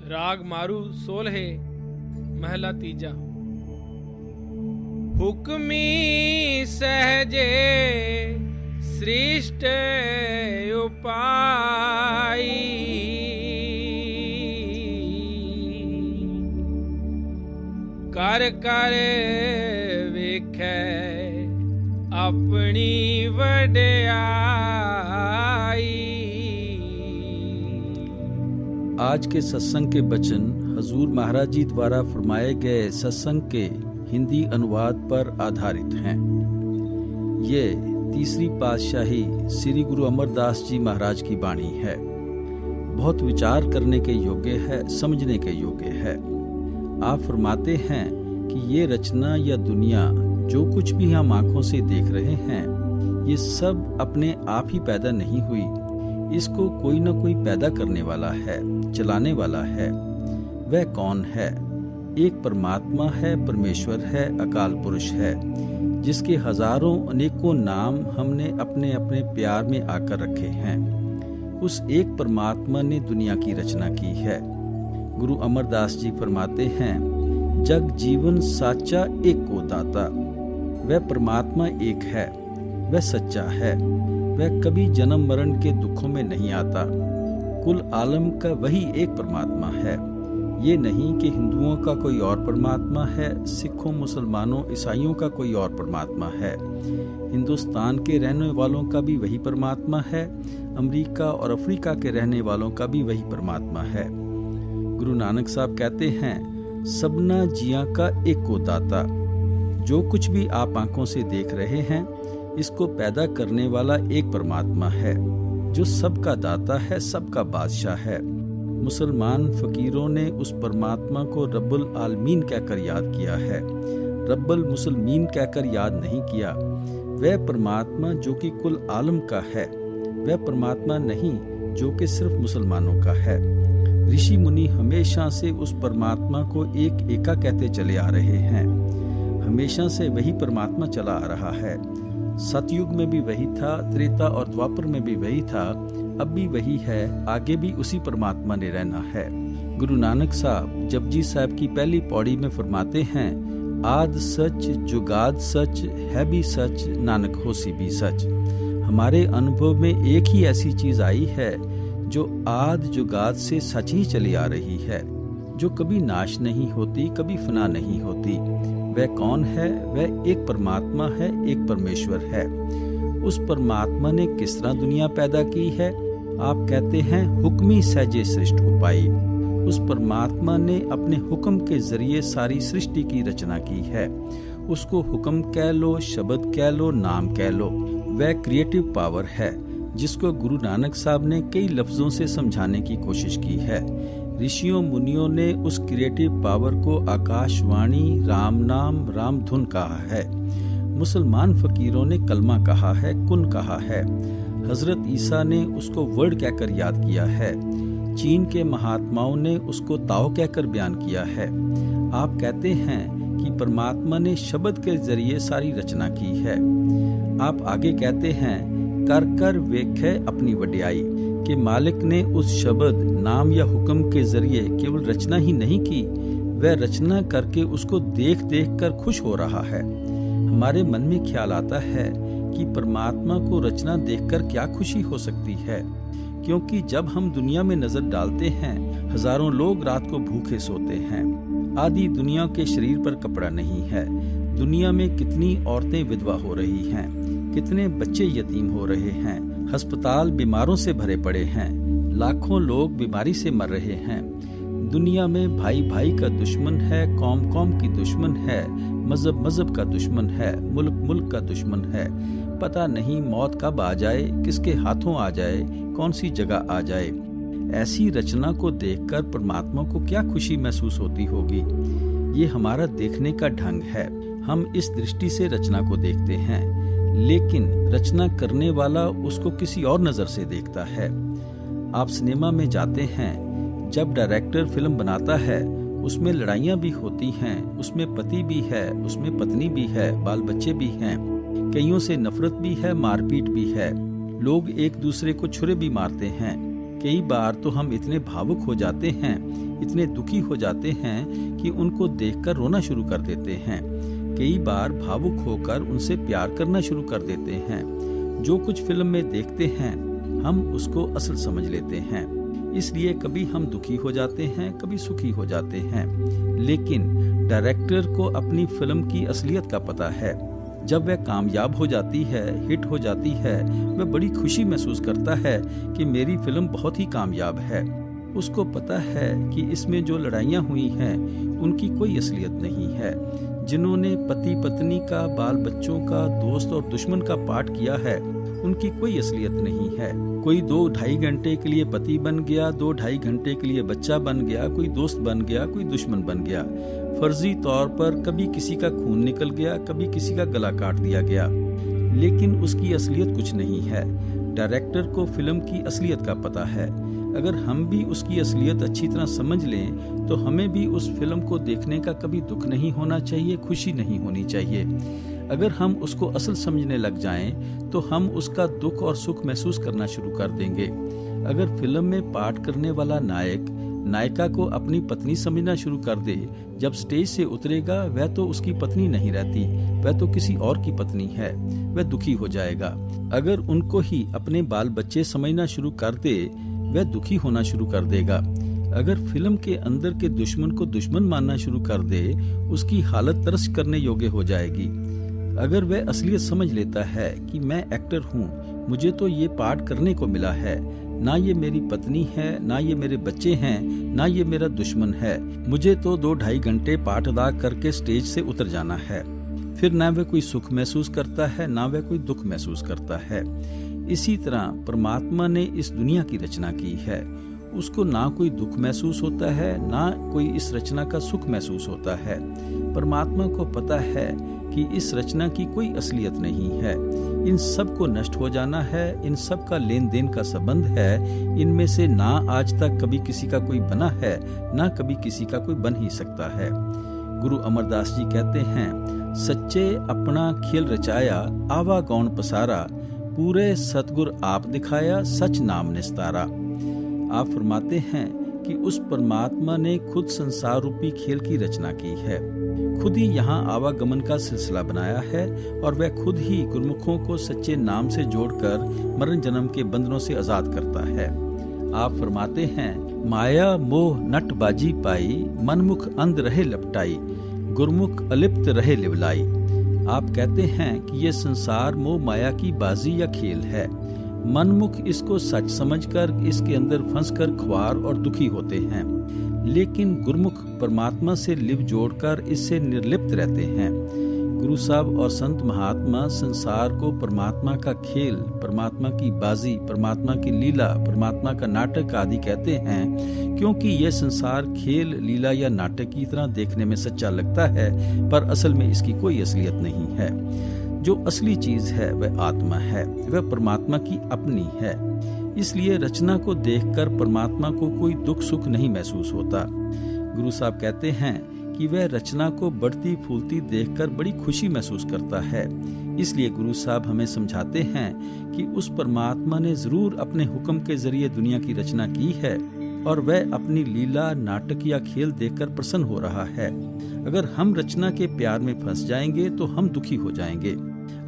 राग मारू 16 महला तीजा। हुक्मी सहजे श्रेष्ठ उपाय, कर कर वेखै अपनी वड्याई। आज के सत्संग के वचन हजूर महाराज जी द्वारा फरमाए गए सत्संग के हिंदी अनुवाद पर आधारित हैं। ये तीसरी पातशाही श्री गुरु अमरदास जी महाराज की वाणी है। बहुत विचार करने के योग्य है, समझने के योग्य है। आप फरमाते हैं कि ये रचना या दुनिया जो कुछ भी हम आंखों से देख रहे हैं, ये सब अपने आप ही पैदा नहीं हुई। इसको कोई न कोई पैदा करने वाला है, चलाने वाला है। वह कौन है? एक परमात्मा है, परमेश्वर है, अकाल पुरुष है, जिसके हजारों अनेकों नाम हमने अपने अपने प्यार में आकर रखे हैं। उस एक परमात्मा ने दुनिया की रचना की है। गुरु अमरदास जी फरमाते हैं, जग जीवन साचा एक को दाता। वह परमात्मा एक है, वह सच्चा है, वह कभी जन्म मरण के दुखों में नहीं आता। कुल आलम का वही एक परमात्मा है। ये नहीं कि हिंदुओं का कोई और परमात्मा है, सिखों, मुसलमानों, ईसाइयों का कोई और परमात्मा है। हिंदुस्तान के रहने वालों का भी वही परमात्मा है, अमेरिका और अफ्रीका के रहने वालों का भी वही परमात्मा है। गुरु नानक साहब कहते हैं, सबना जिया का एक को दाता। जो कुछ भी आप आंखों से देख रहे हैं, इसको पैदा करने वाला एक परमात्मा है, जो सबका दाता है, सबका बादशाह है। मुसलमान फकीरों ने उस परमात्मा को रब्बुल आलमीन कहकर याद किया है, रब्बुल मुसलमीन कहकर याद नहीं किया। वह परमात्मा जो कि कुल आलम का है, वह परमात्मा नहीं जो कि सिर्फ मुसलमानों का है। ऋषि मुनि हमेशा से उस परमात्मा को एक एका कहते चले आ रहे हैं। हमेशा से वही परमात्मा चला आ रहा है। सतयुग में भी वही था, त्रेता और द्वापर में भी वही था, अब भी वही है, आगे भी उसी परमात्मा ने रहना है। गुरु नानक साहब जपजी साहब की पहली पौड़ी में फरमाते हैं, आद सच जुगाद सच है भी सच, नानक होसी भी सच। हमारे अनुभव में एक ही ऐसी चीज आई है जो आद जुगाद से सच ही चली आ रही है, जो कभी नाश नहीं होती, कभी फना नहीं होती। वह कौन है? वह एक परमात्मा है, एक परमेश्वर है। उस परमात्मा ने किस तरह दुनिया पैदा की है? आप कहते हैं, हुक्मी सहजे सृष्टि उपाई। उस परमात्मा ने अपने हुक्म के जरिए सारी सृष्टि की रचना की है। उसको हुक्म कह लो, शब्द कह लो, नाम कह लो। वह क्रिएटिव पावर है, जिसको गुरु नानक साहब ने कई लफ्जों से समझाने की कोशिश की है। ऋषियों मुनियों ने उस क्रिएटिव पावर को आकाशवाणी, राम नाम, राम धुन कहा है। मुसलमान फकीरों ने कलमा कहा है, कुन कहा है। हजरत ईसा ने उसको वर्ड कहकर याद किया है। चीन के महात्माओं ने उसको ताओ कहकर बयान किया है। आप कहते हैं कि परमात्मा ने शब्द के जरिए सारी रचना की है। आप आगे कहते हैं, कर कर वेखे अपनी वड्याई, कि मालिक ने उस शब्द, नाम या हुक्म के जरिए केवल रचना ही नहीं की, वह रचना करके उसको देख देख कर खुश हो रहा है। हमारे मन में ख्याल आता है कि परमात्मा को रचना देखकर क्या खुशी हो सकती है, क्योंकि जब हम दुनिया में नजर डालते हैं, हजारों लोग रात को भूखे सोते हैं। आधी दुनिया के शरीर पर कपड़ा नहीं है। दुनिया में कितनी औरतें विधवा हो रही हैं, कितने बच्चे यतीम हो रहे हैं, अस्पताल बीमारों से भरे पड़े हैं, लाखों लोग बीमारी से मर रहे हैं। दुनिया में भाई भाई का दुश्मन है, कौम कौम की दुश्मन है, मजहब मजहब का दुश्मन है, मुल्क मुल्क का दुश्मन है। पता नहीं मौत कब आ जाए, किसके हाथों आ जाए, कौन सी जगह आ जाए। ऐसी रचना को देखकर परमात्मा को क्या खुशी महसूस होती होगी। ये हमारा देखने का ढंग है। हम इस दृष्टि से रचना को देखते हैं, लेकिन रचना करने वाला उसको किसी और नजर से देखता है। आप सिनेमा में जाते हैं, जब डायरेक्टर फिल्म बनाता है, उसमें लड़ाइयाँ भी होती हैं, उसमें पति भी है, उसमें पत्नी भी है, बाल बच्चे भी हैं, कईयों से नफरत भी है, मारपीट भी है। लोग एक दूसरे को छुरे भी मारते हैं, कई बार तो हम इतने भावुक हो जाते हैं, इतने दुखी हो जाते हैं कि उनको देखकर रोना शुरू कर देते हैं। कई बार भावुक होकर उनसे प्यार करना शुरू कर देते हैं। जो कुछ फिल्म में देखते हैं हम उसको असल समझ लेते हैं, इसलिए कभी हम दुखी हो जाते हैं, कभी सुखी हो जाते हैं। लेकिन डायरेक्टर को अपनी फिल्म की असलियत का पता है। जब वह कामयाब हो जाती है, हिट हो जाती है, वह बड़ी खुशी महसूस करता है कि मेरी फिल्म बहुत ही कामयाब है। उसको पता है कि इसमें जो लड़ाइयाँ हुई हैं उनकी कोई असलियत नहीं है। जिन्होंने पति पत्नी का, बाल बच्चों का, दोस्त और दुश्मन का पार्ट किया है उनकी कोई असलियत नहीं है। कोई 2-2.5 घंटे के लिए पति बन गया, 2-2.5 घंटे के लिए बच्चा बन गया, कोई दोस्त बन गया, कोई दुश्मन बन गया। फर्जी तौर पर कभी किसी का खून निकल गया, कभी किसी का गला काट दिया गया, लेकिन उसकी असलियत कुछ नहीं है। डायरेक्टर को फिल्म की असलियत का पता है। अगर हम भी उसकी असलियत अच्छी तरह समझ लें तो हमें भी उस फिल्म को देखने का कभी दुख नहीं होना चाहिए, खुशी नहीं होनी चाहिए। अगर हम उसको असल समझने लग जाएं तो हम उसका दुख और सुख महसूस करना शुरू कर देंगे। अगर फिल्म में पार्ट करने वाला नायक नायिका को अपनी पत्नी समझना शुरू कर दे, जब स्टेज से उतरेगा वह तो उसकी पत्नी नहीं रहती, वह तो किसी और की पत्नी है, वह दुखी हो जाएगा। अगर उनको ही अपने बाल बच्चे समझना शुरू कर दे, वह दुखी होना शुरू कर देगा। अगर फिल्म के अंदर के दुश्मन को दुश्मन मानना शुरू कर दे, उसकी हालत तरस करने योग्य हो जाएगी। अगर वह असलियत समझ लेता है कि मैं एक्टर हूँ, मुझे तो ये पार्ट करने को मिला है, ना ये मेरी पत्नी है, ना ये मेरे बच्चे हैं, ना ये मेरा दुश्मन है, मुझे तो 2-2.5 घंटे पार्ट अदा करके स्टेज से उतर जाना है, फिर ना वह कोई सुख महसूस करता है, ना वह कोई दुख महसूस करता है। इसी तरह परमात्मा ने इस दुनिया की रचना की है, उसको ना कोई दुख महसूस होता है, ना कोई इस रचना का सुख महसूस होता है। परमात्मा को पता है कि इस रचना की कोई असलियत नहीं है, इन सब को नष्ट हो जाना है, इन सब का लेन देन का संबंध है, इनमें से ना आज तक कभी किसी का कोई बना है, ना कभी किसी का कोई बन ही सकता है। गुरु अमरदास जी कहते हैं, सच्चे अपना खेल रचाया, आवा गौण पसारा, पूरे सतगुर आप दिखाया, सच नाम निस्तारा। आप फरमाते हैं कि उस परमात्मा ने खुद संसार रूपी खेल की रचना की है, खुद ही यहाँ आवागमन का सिलसिला बनाया है, और वह खुद ही गुरमुखों को सच्चे नाम से जोड़कर मरण जन्म के बंधनों से आजाद करता है। आप फरमाते हैं, माया मोह नट बाजी पाई, मनमुख अंध रहे लपटाई, गुरमुख अलिप्त रहे लिवलाई। आप कहते हैं कि यह संसार मोह माया की बाजी या खेल है। मनमुख इसको सच समझकर इसके अंदर फंसकर ख्वार और दुखी होते हैं, लेकिन गुरमुख परमात्मा से लिव जोड़कर इससे निर्लिप्त रहते हैं। गुरु साहब और संत महात्मा संसार को परमात्मा का खेल, परमात्मा की बाजी, परमात्मा की लीला, परमात्मा का नाटक आदि कहते हैं, क्योंकि यह संसार खेल, लीला या नाटक की तरह देखने में सच्चा लगता है, पर असल में इसकी कोई असलियत नहीं है। जो असली चीज है वह आत्मा है, वह परमात्मा की अपनी है। इसलिए रचना को देखकर परमात्मा को कोई दुख सुख नहीं महसूस होता। गुरु साहब कहते हैं कि वह रचना को बढ़ती फूलती देखकर बड़ी खुशी महसूस करता है। इसलिए गुरु साहब हमें समझाते हैं कि उस परमात्मा ने जरूर अपने हुक्म के जरिए दुनिया की रचना की है, और वह अपनी लीला, नाटक या खेल देखकर प्रसन्न हो रहा है। अगर हम रचना के प्यार में फंस जाएंगे तो हम दुखी हो जाएंगे।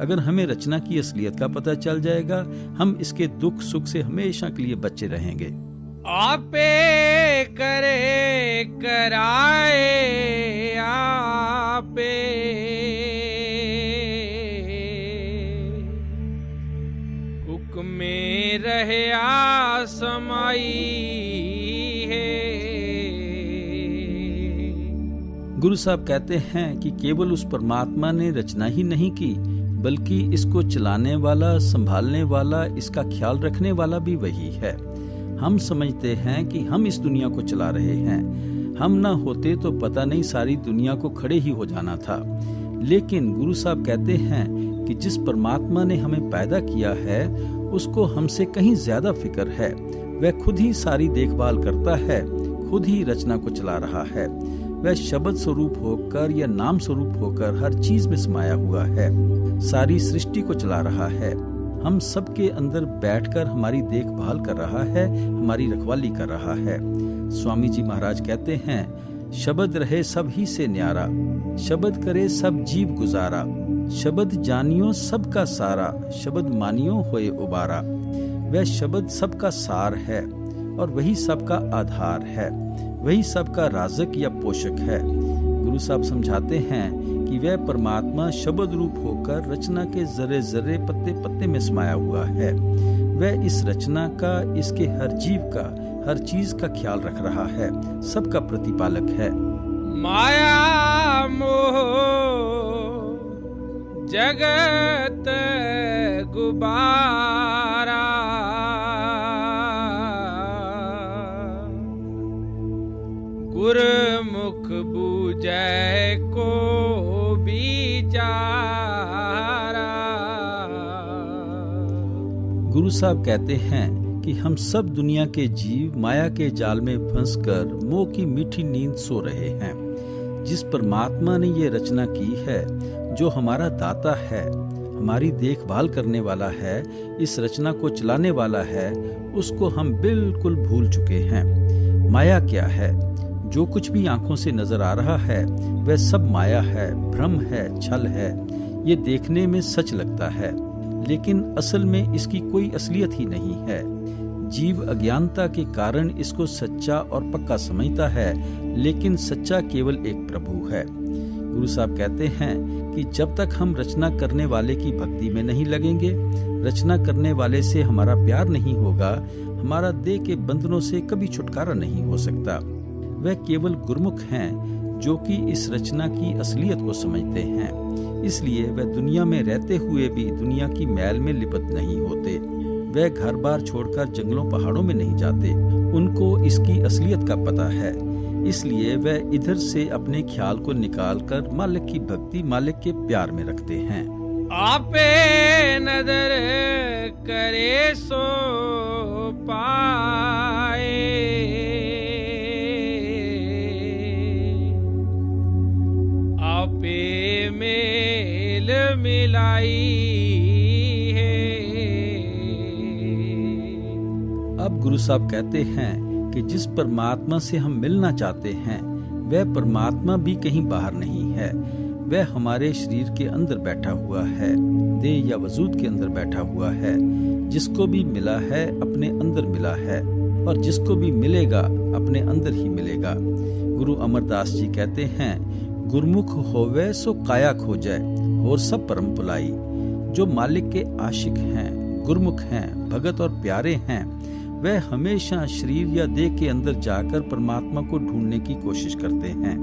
अगर हमें रचना की असलियत का पता चल जाएगा, हम इसके दुख सुख से हमेशा के लिए बचे रहेंगे। आपे करे कराए आपे, हुक्मे रहे समाई है। गुरु साहब कहते हैं कि केवल उस परमात्मा ने रचना ही नहीं की, बल्कि इसको चलाने वाला, संभालने वाला, इसका ख्याल रखने वाला भी वही है। हम समझते हैं कि हम इस दुनिया को चला रहे हैं, हम ना होते तो पता नहीं सारी दुनिया को खड़े ही हो जाना था। लेकिन गुरु साहब कहते हैं कि जिस परमात्मा ने हमें पैदा किया है उसको हमसे कहीं ज्यादा फिक्र है। वह खुद ही सारी देखभाल करता है, खुद ही रचना को चला रहा है। वह शब्द स्वरूप होकर या नाम स्वरूप होकर हर चीज में समाया हुआ है, सारी सृष्टि को चला रहा है। हम सबके अंदर बैठकर हमारी देखभाल कर रहा है, हमारी रखवाली कर रहा है। स्वामी जी महाराज कहते हैं, शब्द रहे सब ही से न्यारा, शब्द करे सब जीव गुजारा, शब्द जानियो सबका सारा, शब्द मानियो होए उबारा। वह शब्द सबका सार है और वही सबका आधार है, वही सबका राजक या पोषक है। गुरु साहब समझाते हैं कि वह परमात्मा शब्द रूप होकर रचना के जर्रे जर्रे पत्ते पत्ते में समाया हुआ है। वह इस रचना का, इसके हर जीव का, हर चीज का ख्याल रख रहा है, सबका प्रतिपालक है। माया मोह जगत गुबारा, गुरमुख बूझै को बिचारा। गुरु साहब कहते हैं कि हम सब दुनिया के जीव माया के जाल में फंसकर मोह की मीठी नींद सो रहे हैं। जिस परमात्मा ने ये रचना की है, जो हमारा दाता है, हमारी देखभाल करने वाला है, इस रचना को चलाने वाला है, उसको हम बिल्कुल भूल चुके हैं। माया क्या है? जो कुछ भी आंखों से नजर आ रहा है वह सब माया है, भ्रम है, छल है। ये देखने में सच लगता है, लेकिन असल में इसकी कोई असलियत ही नहीं है। जीव अज्ञानता के कारण इसको सच्चा और पक्का समझता है, लेकिन सच्चा केवल एक प्रभु है। गुरु साहब कहते हैं कि जब तक हम रचना करने वाले की भक्ति में नहीं लगेंगे, रचना करने वाले से हमारा प्यार नहीं होगा, हमारा देह के बंधनों से कभी छुटकारा नहीं हो सकता। वह केवल गुरमुख हैं जो कि इस रचना की असलियत को समझते हैं, इसलिए वह दुनिया में रहते हुए भी दुनिया की मैल में लिप्त नहीं होते। वह घर बार छोड़कर जंगलों पहाड़ों में नहीं जाते, उनको इसकी असलियत का पता है, इसलिए वह इधर से अपने ख्याल को निकालकर मालिक की भक्ति, मालिक के प्यार में रखते हैं। आपे नजर करे सो पाए, आपे मेल मिलाई है। अब गुरु साहब कहते हैं कि जिस परमात्मा से हम मिलना चाहते हैं, वह परमात्मा भी कहीं बाहर नहीं है। वह हमारे शरीर के अंदर बैठा हुआ है, देह या वजूद के अंदर बैठा हुआ है। जिसको भी मिला है अपने अंदर मिला है, और जिसको भी मिलेगा अपने अंदर ही मिलेगा। गुरु अमरदास जी कहते हैं, गुरमुख होवे सो काया खोजै, और सब परम पुलाई। जो मालिक के आशिक हैं, गुरमुख हैं, भगत और प्यारे हैं, वह हमेशा शरीर या देह के अंदर जाकर परमात्मा को ढूंढने की कोशिश करते हैं।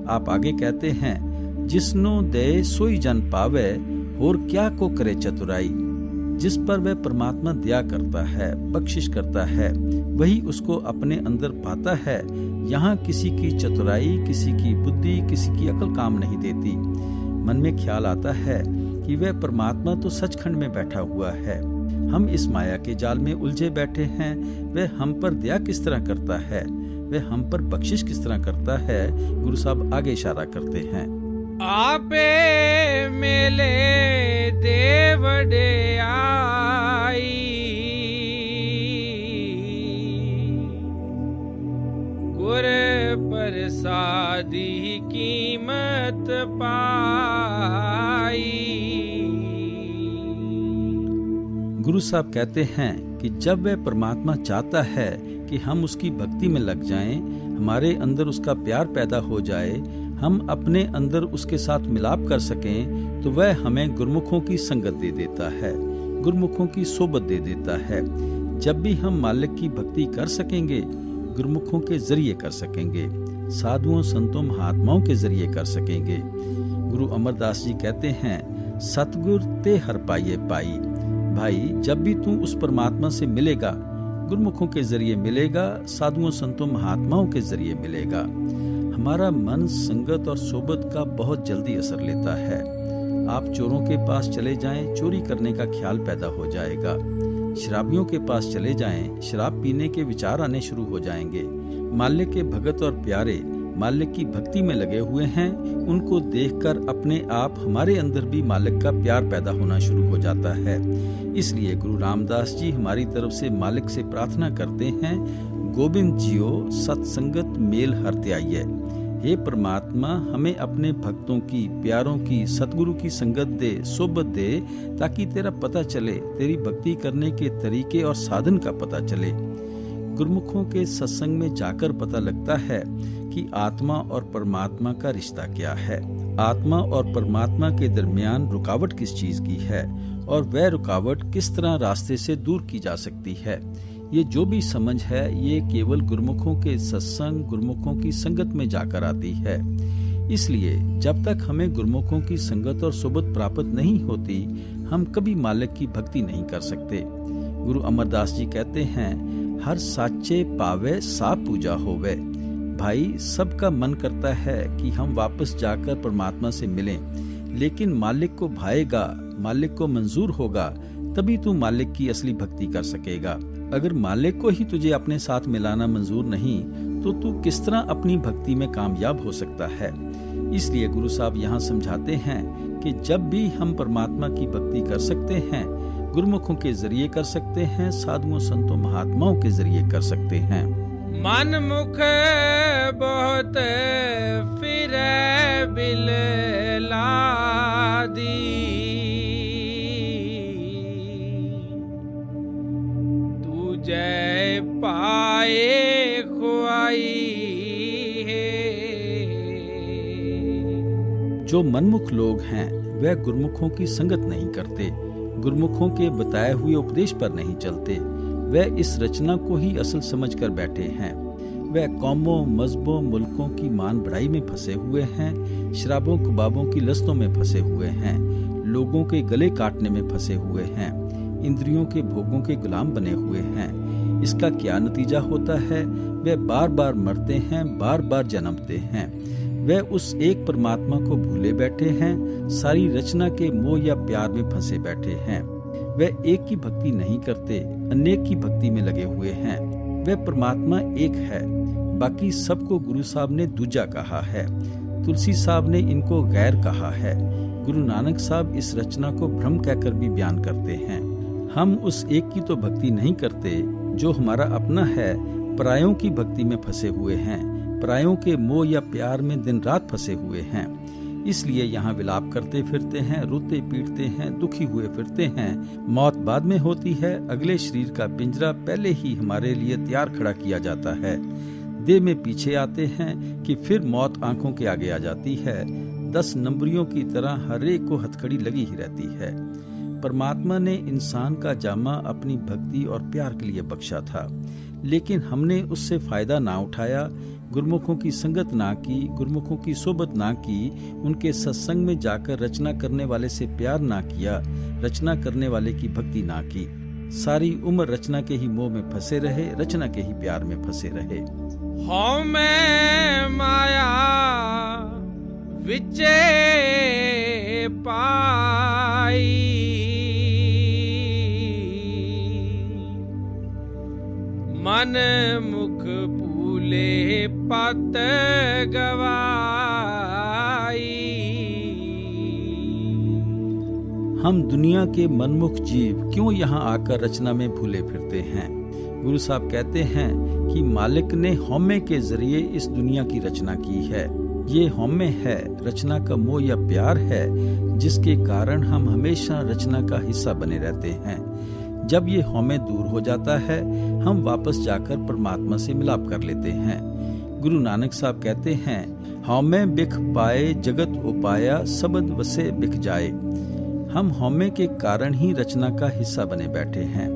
आप आगे कहते हैं, जिसनो दे सोई जन पावे, और क्या को करे चतुराई। जिस पर वह परमात्मा दया करता है, बख्शिश करता है, वही उसको अपने अंदर पाता है। यहाँ किसी की चतुराई, किसी की बुद्धि, किसी की अकल काम नहीं देती। मन में ख्याल आता है कि वह परमात्मा तो सचखंड में बैठा हुआ है, हम इस माया के जाल में उलझे बैठे हैं। वह हम पर दया किस तरह करता है, वह हम पर बख्शिश किस तरह करता है। गुरु साहब आगे इशारा करते हैं, आपे मेले देवड़े आई, गुर प्रसादी कीमत पाई। गुरु साहब कहते हैं कि जब वह परमात्मा चाहता है कि हम उसकी भक्ति में लग जाएं, हमारे अंदर उसका प्यार पैदा हो जाए, हम अपने अंदर उसके साथ मिलाप कर सकें, तो वह हमें गुरमुखों की संगत दे देता है, गुरमुखों की सोबत दे देता है। जब भी हम मालिक की भक्ति कर सकेंगे, गुरमुखों के जरिए कर सकेंगे, साधुओं संतों महात्माओं के जरिए कर सकेंगे। गुरु अमरदास जी कहते हैं, सतगुर ते हर पाइये पाई। भाई, जब भी तू उस परमात्मा से मिलेगा, गुरमुखों के जरिए मिलेगा, साधुओं संतों महात्माओं के जरिए मिलेगा। हमारा मन संगत और सोबत का बहुत जल्दी असर लेता है। आप चोरों के पास चले जाएं, चोरी करने का ख्याल पैदा हो जाएगा। शराबियों के पास चले जाएं, शराब पीने के विचार आने शुरू हो जाएंगे। माल्य के भगत और प्यारे मालिक की भक्ति में लगे हुए हैं, उनको देखकर अपने आप हमारे अंदर भी मालिक का प्यार पैदा होना शुरू हो जाता है। इसलिए गुरु रामदास जी हमारी तरफ से मालिक से प्रार्थना करते हैं, गोविंद जियो सत्संगत मेल हरते आइए। हे परमात्मा, हमें अपने भक्तों की, प्यारों की, सतगुरु की संगत दे, सोबत दे, ताकि तेरा पता चले, तेरी भक्ति करने के तरीके और साधन का पता चले। गुरुमुखों के सत्संग में जाकर पता लगता है कि आत्मा और परमात्मा का रिश्ता क्या है, आत्मा और परमात्मा के दरमियान रुकावट किस चीज की है और वह रुकावट किस तरह रास्ते से दूर की जा सकती है। ये जो भी समझ है ये केवल गुरुमुखों के सत्संग, गुरुमुखों की संगत में जाकर आती है। इसलिए जब तक हमें गुरुमुखों की संगत और सोबत प्राप्त नहीं होती, हम कभी मालिक की भक्ति नहीं कर सकते। गुरु अमरदास जी कहते हैं, हर साचे पावे सा पूजा होवे। भाई, सबका मन करता है कि हम वापस जाकर परमात्मा से मिलें, लेकिन मालिक को भाएगा, मालिक को मंजूर होगा, तभी तू मालिक की असली भक्ति कर सकेगा। अगर मालिक को ही तुझे अपने साथ मिलाना मंजूर नहीं, तो तू किस तरह अपनी भक्ति में कामयाब हो सकता है। इसलिए गुरु साहब यहाँ समझाते हैं कि जब भी हम परमात्मा की भक्ति कर सकते हैं, गुरुमुखों के जरिए कर सकते हैं, साधुओं संतों महात्माओं के जरिए कर सकते हैं। मन मुख बहुत फिरे बिललादी, तू जय पाए खुआई है। जो मनमुख लोग हैं वह गुरुमुखों की संगत नहीं करते, गुरुमुखों के बताए हुए उपदेश पर नहीं चलते। वह इस रचना को ही असल समझकर बैठे हैं। वह कौमों, मजहबों, मुल्कों की मान बढ़ाई में फंसे हुए हैं, शराबों कबाबों की लस्तों में फंसे हुए हैं, लोगों के गले काटने में फंसे हुए हैं, इंद्रियों के भोगों के गुलाम बने हुए हैं। इसका क्या नतीजा होता है? वे बार बार मरते हैं, बार बार जन्मते हैं। वे उस एक परमात्मा को भूले बैठे हैं, सारी रचना के मोह या प्यार में फंसे बैठे हैं। वे एक की भक्ति नहीं करते, अनेक की भक्ति में लगे हुए हैं। वह परमात्मा एक है, बाकी सबको गुरु साहब ने दूजा कहा है। तुलसी साहब ने इनको गैर कहा है। गुरु नानक साहब इस रचना को भ्रम कहकर भी बयान करते हैं। हम उस एक की तो भक्ति नहीं करते जो हमारा अपना है, परायों की भक्ति में फंसे हुए हैं, परायों के मोह या प्यार में दिन रात फंसे हुए हैं। इसलिए यहाँ विलाप करते फिरते हैं, रोते पीटते हैं, दुखी हुए फिरते हैं। मौत बाद में होती है, अगले शरीर का पिंजरा पहले ही हमारे लिए तैयार खड़ा किया जाता है। देह में पीछे आते हैं कि फिर मौत आंखों के आगे आ जाती है। 10 नंबरियों की तरह हर एक को हथकड़ी लगी ही रहती है। परमात्मा ने इंसान का जामा अपनी भक्ति और प्यार के लिए बख्शा था, लेकिन हमने उससे फायदा ना उठाया, गुरुमुखों की संगत ना की, गुरुमुखों की सोबत ना की, उनके सत्संग में जाकर रचना करने वाले से प्यार ना किया, रचना करने वाले की भक्ति ना की। सारी उम्र रचना के ही मोह में फंसे रहे, रचना के ही प्यार में फंसे रहे। हौ मैं माया विचे पाई, मन मुख भूले पत गवाई। हम दुनिया के मनमुख जीव क्यों यहाँ आकर रचना में भूले फिरते हैं? गुरु साहब कहते हैं कि मालिक ने हौमे के जरिए इस दुनिया की रचना की है। ये हौमे है, रचना का मोह या प्यार है, जिसके कारण हम हमेशा रचना का हिस्सा बने रहते हैं। जब ये हौमे दूर हो जाता है, हम वापस जाकर परमात्मा से मिलाप कर लेते हैं। गुरु नानक साहब कहते हैं, हौमे बिख पाए जगत उपाया, सबद वसे बिख जाए। हम हौमे के कारण ही रचना का हिस्सा बने बैठे हैं।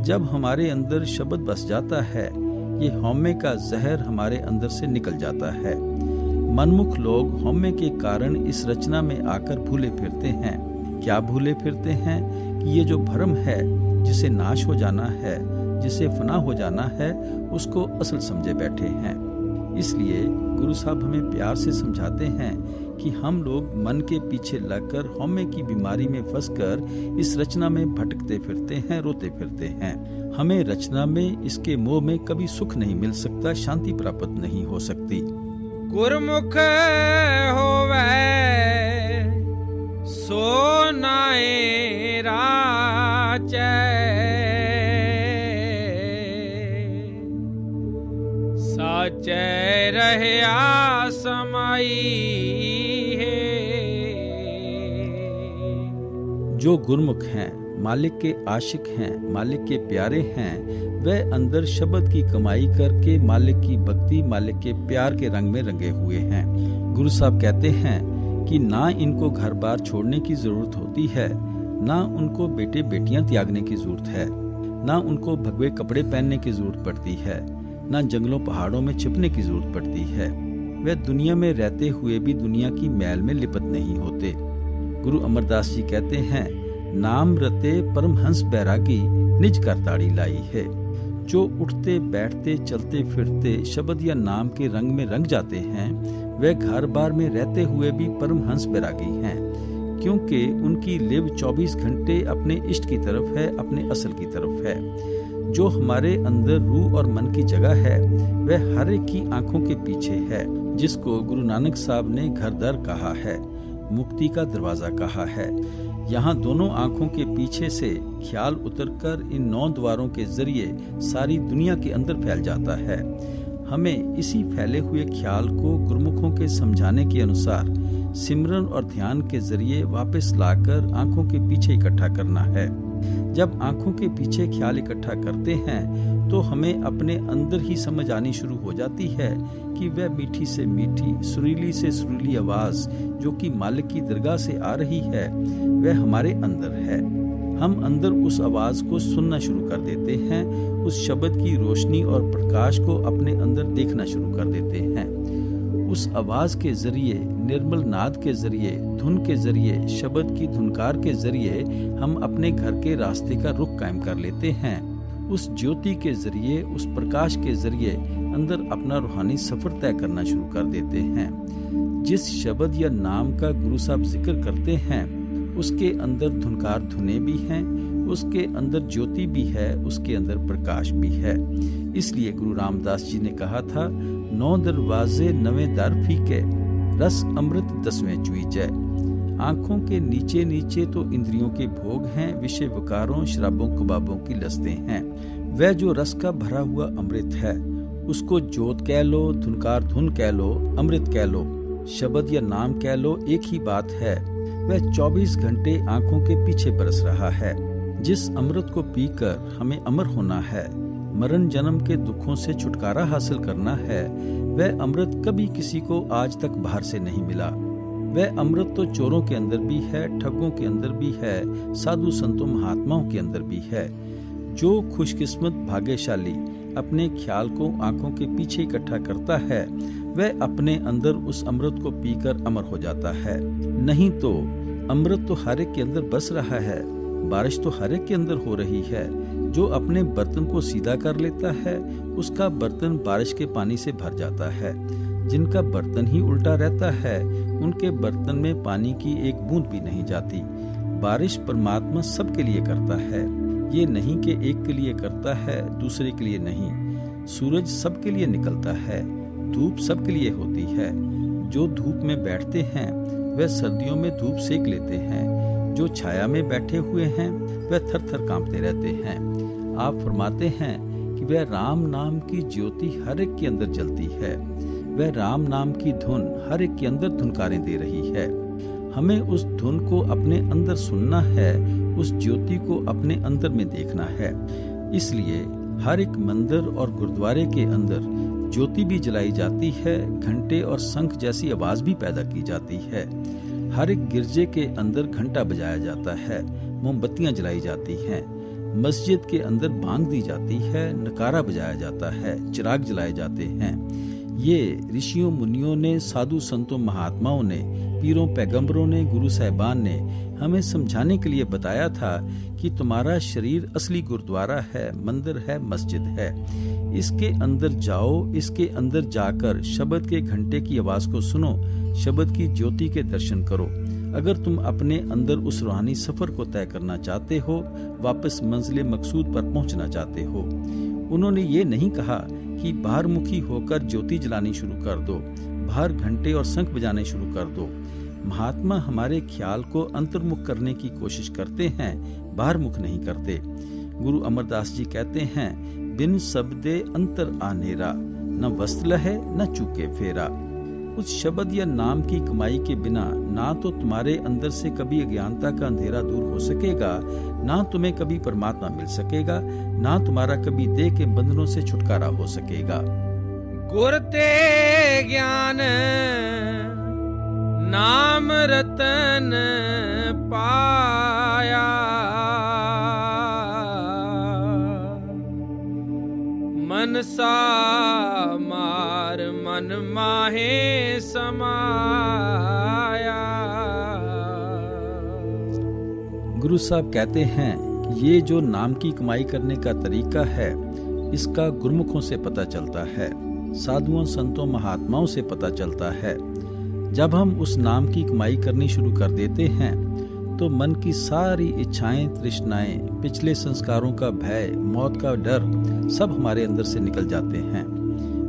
जब हमारे अंदर शब्द बस जाता है, ये हौमे का जहर हमारे अंदर से निकल जाता है। मनमुख लोग हौमे के कारण इस रचना में आकर भूले फिरते हैं। क्या भूले फिरते हैं? कि ये जो भ्रम है, जिसे नाश हो जाना है, जिसे फना हो जाना है, उसको असल समझे बैठे हैं। इसलिए गुरु साहब हमें प्यार से समझाते हैं कि हम लोग मन के पीछे लगकर हौमे की बीमारी में फंसकर इस रचना में भटकते फिरते हैं, रोते फिरते हैं। हमें रचना में, इसके मोह में कभी सुख नहीं मिल सकता, शांति प्राप्त नहीं हो सकती। गुरमुख होवे सो नाए राचै, साचै रहया समाई है। जो गुरमुख हैं, मालिक के आशिक हैं, मालिक के प्यारे हैं, वह अंदर शब्द की कमाई करके मालिक की भक्ति, मालिक के प्यार के रंग में रंगे हुए हैं। गुरु साहब कहते हैं कि ना इनको घर बार छोड़ने की जरूरत होती है, ना उनको बेटे बेटियां त्यागने की जरूरत है, ना उनको भगवे कपड़े पहनने की जरूरत पड़ती है, ना जंगलों पहाड़ों में छिपने की जरूरत पड़ती है। वे दुनिया में रहते हुए भी दुनिया की मैल में लिपट नहीं होते। गुरु अमरदास जी कहते हैं, नाम रते परमहंस बैरागी निज कर ताड़ी लाई है। जो उठते बैठते चलते फिरते शब्द या नाम के रंग में रंग जाते हैं, वे घर बार में रहते हुए भी परमहंस बैरागी हैं, क्योंकि उनकी लिव 24 घंटे अपने इष्ट की तरफ है, अपने असल की तरफ है। जो हमारे अंदर रूह और मन की जगह है, वह हर एक की आंखों के पीछे है, जिसको गुरु नानक साहब ने घर दर कहा है, मुक्ति का दरवाजा कहा है। यहाँ दोनों आंखों के पीछे से ख्याल उतरकर इन 9 द्वारों के जरिए सारी दुनिया के अंदर फैल जाता है। हमें इसी फैले हुए ख्याल को गुरुमुखों के समझाने के अनुसार सिमरन और ध्यान के जरिए वापस लाकर आंखों के पीछे इकट्ठा करना है। जब आंखों के पीछे ख्याल इकट्ठा करते हैं तो हमें अपने अंदर ही समझ आनी शुरू हो जाती है कि वह मीठी से मीठी, सुरीली से सुरीली आवाज जो कि मालिक की दरगाह से आ रही है, वह हमारे अंदर है। हम अंदर उस आवाज को सुनना शुरू कर देते हैं, उस शब्द की रोशनी और प्रकाश को अपने अंदर देखना शुरू कर देते हैं। उस आवाज के जरिए, निर्मल नाद के जरिए, धुन के जरिए, शब्द की धुनकार के जरिए हम अपने घर के रास्ते का रुख कायम कर लेते हैं। उस ज्योति के जरिए, उस प्रकाश के जरिए अंदर अपना रूहानी सफर तय करना शुरू कर देते हैं। जिस शब्द या नाम का गुरु साहब जिक्र करते हैं, उसके अंदर धुनकार धुने भी हैं, उसके अंदर ज्योति भी है, उसके अंदर प्रकाश भी है। इसलिए गुरु रामदास जी ने कहा था, 9 दरवाजे नवे दर फीके, रस अमृत 10वें चुईजै। आंखों के नीचे नीचे तो इंद्रियों के भोग हैं, विषय विकारों, शराबों कबाबों की लस्तें हैं। वह जो रस का भरा हुआ अमृत है, उसको जोत कह लो, धुनकार धुन कह लो, अमृत कह लो, शब्द या नाम कह लो, एक ही बात है। वह 24 घंटे आंखों के पीछे बरस रहा है। जिस अमृत को पीकर हमें अमर होना है, मरण जन्म के दुखों से छुटकारा हासिल करना है, वह अमृत कभी किसी को आज तक बाहर से नहीं मिला। वह अमृत तो चोरों के अंदर भी है, ठगों के अंदर भी है, साधु संतों महात्माओं के अंदर भी है। जो खुशकिस्मत भाग्यशाली अपने ख्याल को आंखों के पीछे इकट्ठा करता है, वह अपने अंदर उस अमृत को पीकर अमर हो जाता है। नहीं तो अमृत तो हर एक के अंदर बस रहा है, बारिश तो हर एक के अंदर हो रही है। जो अपने बर्तन को सीधा कर लेता है, उसका बर्तन बारिश के पानी से भर जाता है। जिनका बर्तन ही उल्टा रहता है, उनके बर्तन में पानी की एक बूंद भी नहीं जाती। बारिश परमात्मा सबके लिए करता है, ये नहीं कि एक के लिए करता है, दूसरे के लिए नहीं। सूरज सबके लिए निकलता है, धूप सबके लिए होती है। जो धूप में बैठते हैं, वह सर्दियों में धूप सेक लेते हैं। जो छाया में बैठे हुए हैं, वह थर थर कांपते रहते हैं। आप फरमाते हैं कि वह राम नाम की ज्योति हर एक के अंदर जलती है, वह राम नाम की धुन हर एक के अंदर धुनकारें दे रही है। हमें उस धुन को अपने अंदर सुनना है, उस ज्योति को अपने अंदर में देखना है। इसलिए हर एक मंदिर और गुरुद्वारे के अंदर ज्योति भी जलाई जाती है, घंटे और शंख जैसी आवाज भी पैदा की जाती है। हर एक गिरजे के अंदर घंटा बजाया जाता है, मोमबत्तियां जलाई जाती हैं। मस्जिद के अंदर बांग दी जाती है, नकारा बजाया जाता है, चिराग जलाए जाते हैं। ये ऋषियों मुनियों ने, साधु संतों महात्माओं ने, पीरों पैगंबरों ने, गुरु साहिबान ने हमें समझाने के लिए बताया था कि तुम्हारा शरीर असली गुरुद्वारा है, मंदिर है, मस्जिद है। इसके अंदर जाओ, इसके अंदर जाकर शब्द के घंटे की आवाज को सुनो, शब्द की ज्योति के दर्शन करो। अगर तुम अपने अंदर उस रूहानी सफर को तय करना चाहते हो, वापस मंजिल मकसूद पर पहुंचना चाहते हो। उन्होंने ये नहीं कहा कि बाहर मुखी होकर ज्योति जलानी शुरू कर दो, बाहर घंटे और शंख बजाने शुरू कर दो। महात्मा हमारे ख्याल को अंतर्मुख करने की कोशिश करते हैं, बाहर मुख नहीं करते। गुरु अमरदास जी कहते हैं, बिन शब्दे अंतर आनेरा, न वस्त्र है न चूके फेरा। उस शब्द या नाम की कमाई के बिना ना तो तुम्हारे अंदर से कभी अज्ञानता का अंधेरा दूर हो सकेगा, ना तुम्हें कभी परमात्मा मिल सकेगा, ना तुम्हारा कभी देह के बंधनों से छुटकारा हो सकेगा। गुर ते ज्ञान नाम रतन पाया, मनसा मार मन माहे समाया। गुरु साहब कहते हैं कि ये जो नाम की कमाई करने का तरीका है, इसका गुरमुखों से पता चलता है, साधुओं संतों महात्माओं से पता चलता है। जब हम उस नाम की कमाई करनी शुरू कर देते हैं तो मन की सारी इच्छाएं, तृष्णाएं, पिछले संस्कारों का भय, मौत का डर सब हमारे अंदर से निकल जाते हैं।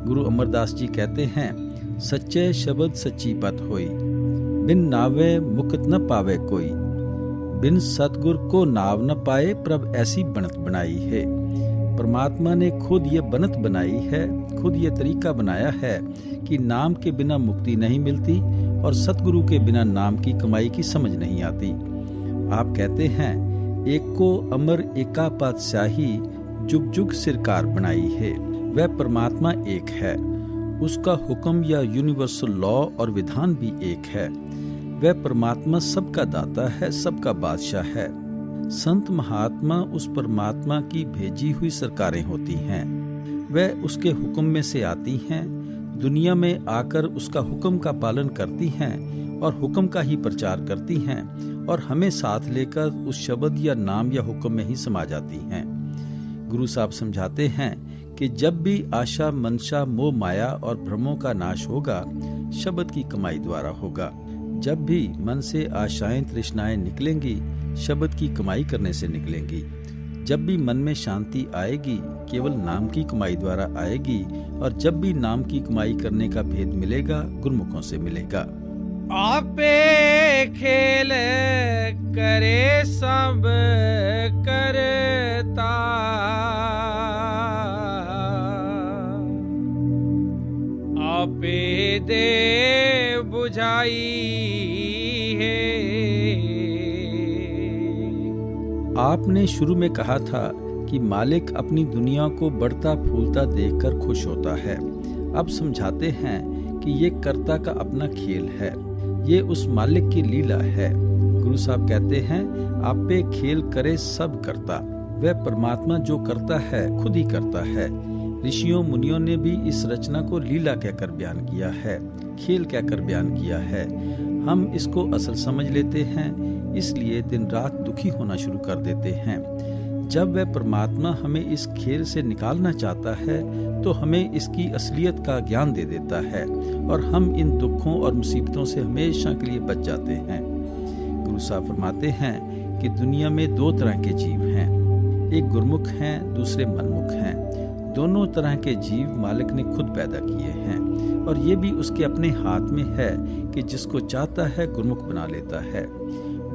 गुरु अमरदास जी कहते हैं, सच्चे शब्द सच्ची पत होई, बिन नावे मुक्त न पावे कोई, बिन सतगुर को नाव न पाए, प्रभ ऐसी बनत बनाई है। परमात्मा ने खुद ये बनत बनाई है, खुद ये तरीका बनाया है कि नाम के बिना मुक्ति नहीं मिलती और सतगुरु के बिना नाम की कमाई की समझ नहीं आती। आप कहते हैं, एक को अमर एका पातशाही, जुग जुग सिरकार बनाई है। वह परमात्मा एक है, उसका हुक्म या यूनिवर्सल लॉ और विधान भी एक है। वह परमात्मा सबका दाता है, सबका बादशाह है। संत महात्मा उस परमात्मा की भेजी हुई सरकारें होती हैं। वह उसके हुक्म में से आती हैं, दुनिया में आकर उसका हुक्म का पालन करती हैं और हुक्म का ही प्रचार करती हैं और हमें साथ लेकर उस शब्द या नाम या हुक्म में ही समा जाती हैं। गुरु साहब समझाते हैं कि जब भी आशा, मनशा, मोह, माया और भ्रमों का नाश होगा, शब्द की कमाई द्वारा होगा। जब भी मन से आशाएं, तृष्णाएं निकलेंगी, शब्द की कमाई करने से निकलेंगी। जब भी मन में शांति आएगी, केवल नाम की कमाई द्वारा आएगी। और जब भी नाम की कमाई करने का भेद मिलेगा, गुरमुखों से मिलेगा। आपे खेल करे सब करता, आपे दे बुझाई है। आपने शुरू में कहा था कि मालिक अपनी दुनिया को बढ़ता फूलता देखकर खुश होता है। अब समझाते हैं कि ये कर्ता का अपना खेल है, ये उस मालिक की लीला है। गुरु साहब कहते हैं, आपे खेल करे सब करता। वह परमात्मा जो करता है खुद ही करता है। ऋषियों मुनियों ने भी इस रचना को लीला कहकर बयान किया है, खेल कहकर बयान किया है। हम इसको असल समझ लेते हैं, इसलिए दिन रात दुखी होना शुरू कर देते हैं। जब वह परमात्मा हमें इस खेल से निकालना चाहता है तो हमें इसकी असलियत का ज्ञान दे देता है और हम इन दुखों और मुसीबतों से हमेशा के लिए बच जाते हैं। गुरु साहब फरमाते हैं कि दुनिया में दो तरह के जीव हैं, एक गुरमुख हैं, दूसरे मनमुख हैं। दोनों तरह के जीव मालिक ने खुद पैदा किए हैं और ये भी उसके अपने हाथ में है कि जिसको चाहता है गुरमुख बना लेता है।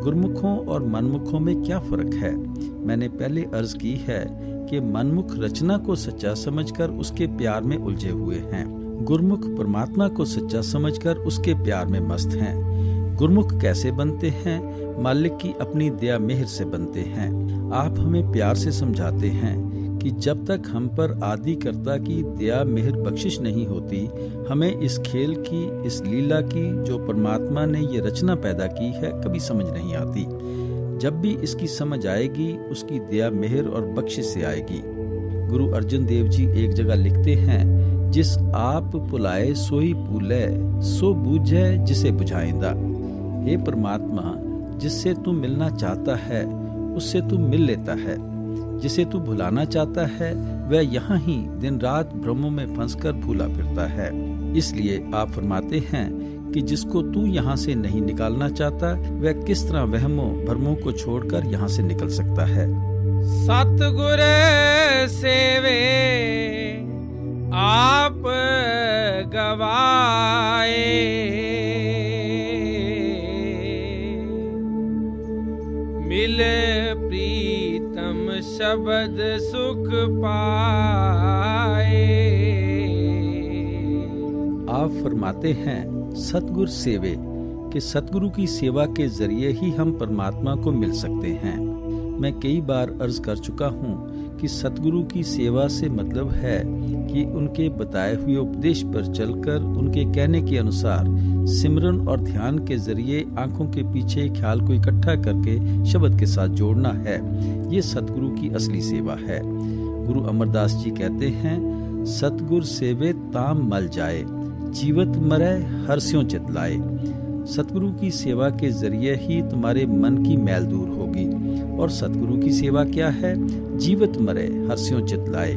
गुरमुखों और मनमुखों में क्या फर्क है? मैंने पहले अर्ज की है कि मनमुख रचना को सच्चा समझकर उसके प्यार में उलझे हुए हैं, गुरमुख परमात्मा को सच्चा समझकर उसके प्यार में मस्त हैं। गुरमुख कैसे बनते हैं? मालिक की अपनी दया मेहर से बनते हैं। आप हमें प्यार से समझाते हैं कि जब तक हम पर आदि कर्ता की दया मेहर बख्शिश नहीं होती, हमें इस खेल की, इस लीला की जो परमात्मा ने ये रचना पैदा की है, कभी समझ नहीं आती। जब भी इसकी समझ आएगी, उसकी दया मेहर और बख्शिश से आएगी। गुरु अर्जुन देव जी एक जगह लिखते हैं, जिस आप पुलाए सोई पूले, सो बूझे जिसे बुझाइंदा। हे परमात्मा, जिससे तू मिलना चाहता है उससे तू मिल लेता है, जिसे तू भुलाना चाहता है वह यहाँ ही दिन रात भ्रमों में फंसकर भूला फिरता है। इसलिए आप फरमाते हैं कि जिसको तू यहाँ से नहीं निकालना चाहता, वह किस तरह वहमों भ्रमों को छोड़कर यहाँ से निकल सकता है। सतगुर सेवे आप गवाए, शब्द सुख पाए। आप फरमाते हैं सतगुर सेवे कि सतगुरु की सेवा के जरिए ही हम परमात्मा को मिल सकते हैं। मैं कई बार अर्ज कर चुका हूँ कि सतगुरु की सेवा से मतलब है कि उनके बताए हुए उपदेश पर चलकर उनके कहने के अनुसार सिमरन और ध्यान के जरिए आंखों के पीछे ख्याल को इकट्ठा करके शब्द के साथ जोड़ना है। ये सतगुरु की असली सेवा है। गुरु अमरदास जी कहते हैं सतगुर सेवे ताम मल जाए, जीवत मरै हर्ष्यों चितलाए। सतगुरु की सेवा के जरिए ही तुम्हारे मन की मैल दूर होगी। और सतगुरु की सेवा क्या है? जीवत मरे हर्ष्यों चितलाए,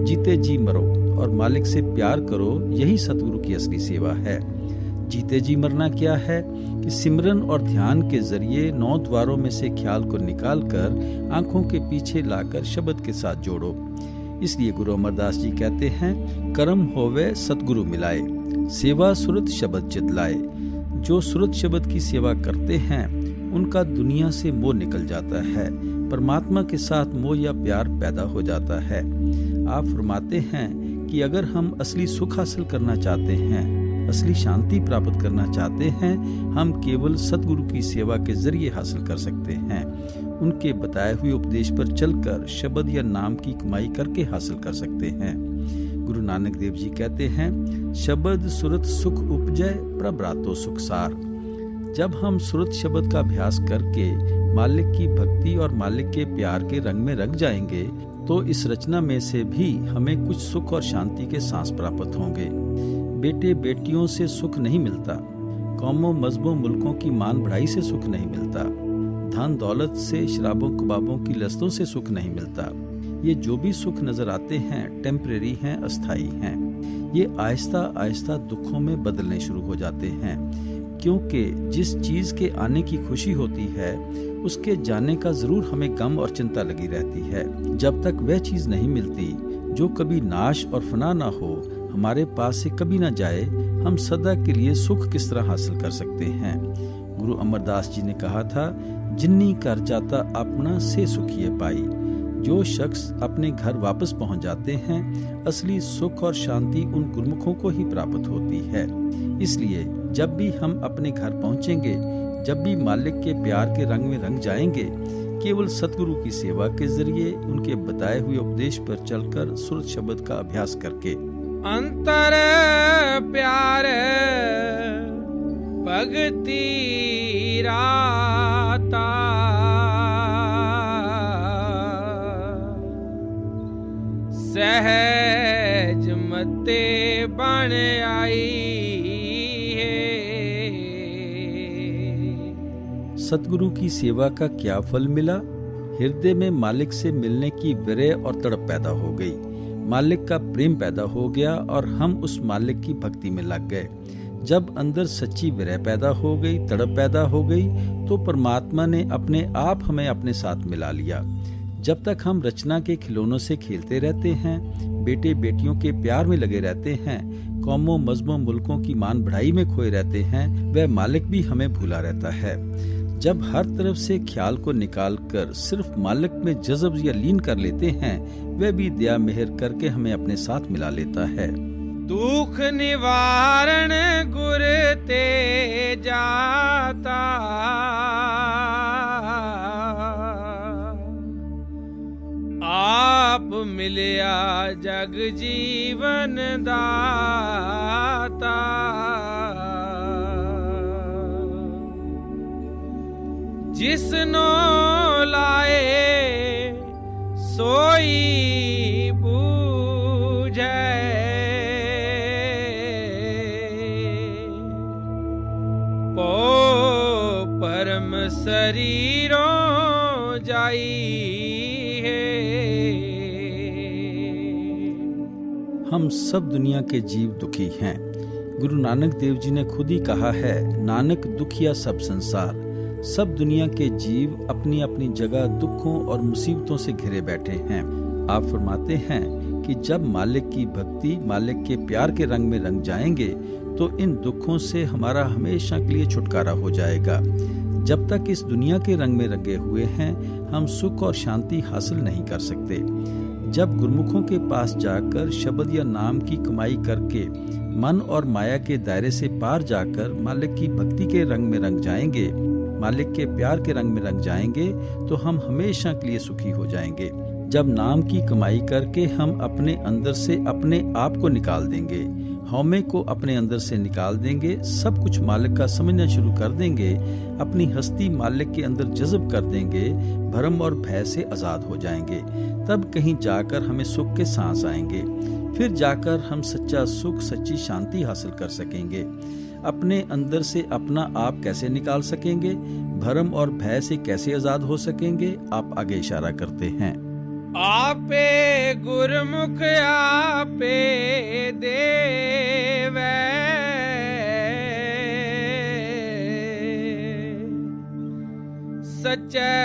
जीते जी मरो और मालिक से प्यार करो, यही सतगुरु की असली सेवा है। जीते जी मरना क्या है कि सिमरन और ध्यान के जरिए 9 द्वारों में से ख्याल को निकालकर आंखों के पीछे लाकर शब्द के साथ जोड़ो। इसलिए गुरु अमरदास जी कहते हैं कर्म होवे सतगुरु मिलाए, सेवा सुरत शब्द चितलाए। जो सुरत शब्द की सेवा करते हैं उनका दुनिया से मोह निकल जाता है, परमात्मा के साथ मोह या प्यार पैदा हो जाता है। आप फरमाते हैं कि अगर हम असली सुख हासिल करना चाहते हैं, असली शांति प्राप्त करना चाहते हैं, हम केवल सतगुरु की सेवा के जरिए हासिल कर सकते हैं। उनके बताए हुए उपदेश पर चलकर शब्द या नाम की कमाई करके हासिल कर सकते हैं। गुरु नानक देव जी कहते हैं शब्द सुरत सुख उपजय प्रभरातो सुख सार। जब हम सुरत शब्द का अभ्यास करके मालिक की भक्ति और मालिक के प्यार के रंग में रंग जाएंगे तो इस रचना में से भी हमें कुछ सुख और शांति के सांस प्राप्त होंगे। बेटे बेटियों से सुख नहीं मिलता, कौमों मजहबों मुल्कों की मान बढ़ाई से सुख नहीं मिलता, धन दौलत से शराबों कबाबों की लस्तों से सुख नहीं मिलता। ये जो भी सुख नजर आते हैं टेम्परेरी हैं, अस्थायी हैं। ये आहिस्ता आहिस्ता दुखों में बदलने शुरू हो जाते हैं, क्योंकि जिस चीज के आने की खुशी होती है उसके जाने का जरूर हमें गम और चिंता लगी रहती है। जब तक वह चीज नहीं मिलती जो कभी नाश और फना ना हो, हमारे पास से कभी ना जाए, हम सदा के लिए सुख किस तरह हासिल कर सकते हैं। गुरु अमरदास जी ने कहा था जिन्नी कर जाता अपना से सुखिए पाई। जो शख्स अपने घर वापस पहुंच जाते हैं, असली सुख और शांति उन गुरमुखों को ही प्राप्त होती है। इसलिए जब भी हम अपने घर पहुंचेंगे, जब भी मालिक के प्यार के रंग में रंग जाएंगे, केवल सतगुरु की सेवा के जरिए उनके बताए हुए उपदेश पर चलकर सुरत शब्द का अभ्यास करके अंतर प्यार भक्ति राता सहज मते बन आई है। सतगुरु की सेवा का क्या फल मिला? हृदय में मालिक से मिलने की विरह और तड़प पैदा हो गई, मालिक का प्रेम पैदा हो गया और हम उस मालिक की भक्ति में लग गए। जब अंदर सच्ची विरह पैदा हो गई, तड़प पैदा हो गई, तो परमात्मा ने अपने आप हमें अपने साथ मिला लिया। जब तक हम रचना के खिलौनों से खेलते रहते हैं, बेटे बेटियों के प्यार में लगे रहते हैं, कौमों मजहबों मुल्कों की मान बढ़ाई में खोए रहते हैं, वह मालिक भी हमें भूला रहता है। जब हर तरफ से ख्याल को निकालकर सिर्फ मालिक में जज़ब या लीन कर लेते हैं, वह भी दया मेहर करके हमें अपने साथ मिला लेता है। दुख निवारण गुर ते जाता, आप मिलिया जग जीवन दाता। जिसनो लाए सोई बूझे, पो परम शरीरों जाई है। हम सब दुनिया के जीव दुखी हैं। गुरु नानक देव जी ने खुद ही कहा है, नानक दुखिया सब संसार। सब दुनिया के जीव अपनी अपनी जगह दुखों और मुसीबतों से घिरे बैठे हैं। आप फरमाते हैं कि जब मालिक की भक्ति, मालिक के प्यार के रंग में रंग जाएंगे तो इन दुखों से हमारा हमेशा के लिए छुटकारा हो जाएगा। जब तक इस दुनिया के रंग में रंगे हुए हैं, हम सुख और शांति हासिल नहीं कर सकते। जब गुरुमुखों के पास जाकर शब्द या नाम की कमाई करके मन और माया के दायरे से पार जाकर मालिक की भक्ति के रंग में रंग जाएंगे, मालिक के प्यार के रंग में रंग जाएंगे, तो हम हमेशा के लिए सुखी हो जाएंगे। जब नाम की कमाई करके हम अपने अंदर से अपने आप को निकाल देंगे, हौमे को अपने अंदर से निकाल देंगे, सब कुछ मालिक का समझना शुरू कर देंगे, अपनी हस्ती मालिक के अंदर जज्ब कर देंगे, भरम और भय से आजाद हो जाएंगे, तब कहीं जाकर हमें सुख के सांस आएंगे। फिर जाकर हम सच्चा सुख, सच्ची शांति हासिल कर सकेंगे। अपने अंदर से अपना आप कैसे निकाल सकेंगे, भरम और भय से कैसे आजाद हो सकेंगे? आप आगे इशारा करते हैं। आपे गुरमुख आपे देवै, सच्चे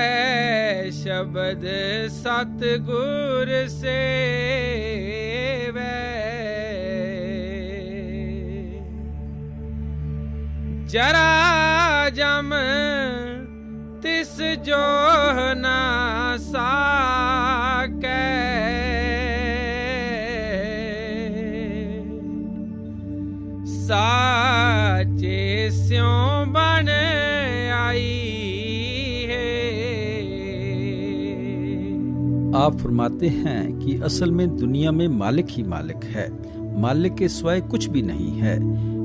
शब्द सतगुर सेवै, जरा जम तिस जो ना साकै, साचे स्यों बन आई है। आप फरमाते हैं कि असल में दुनिया में मालिक ही मालिक है, मालिक के सिवाय कुछ भी नहीं है।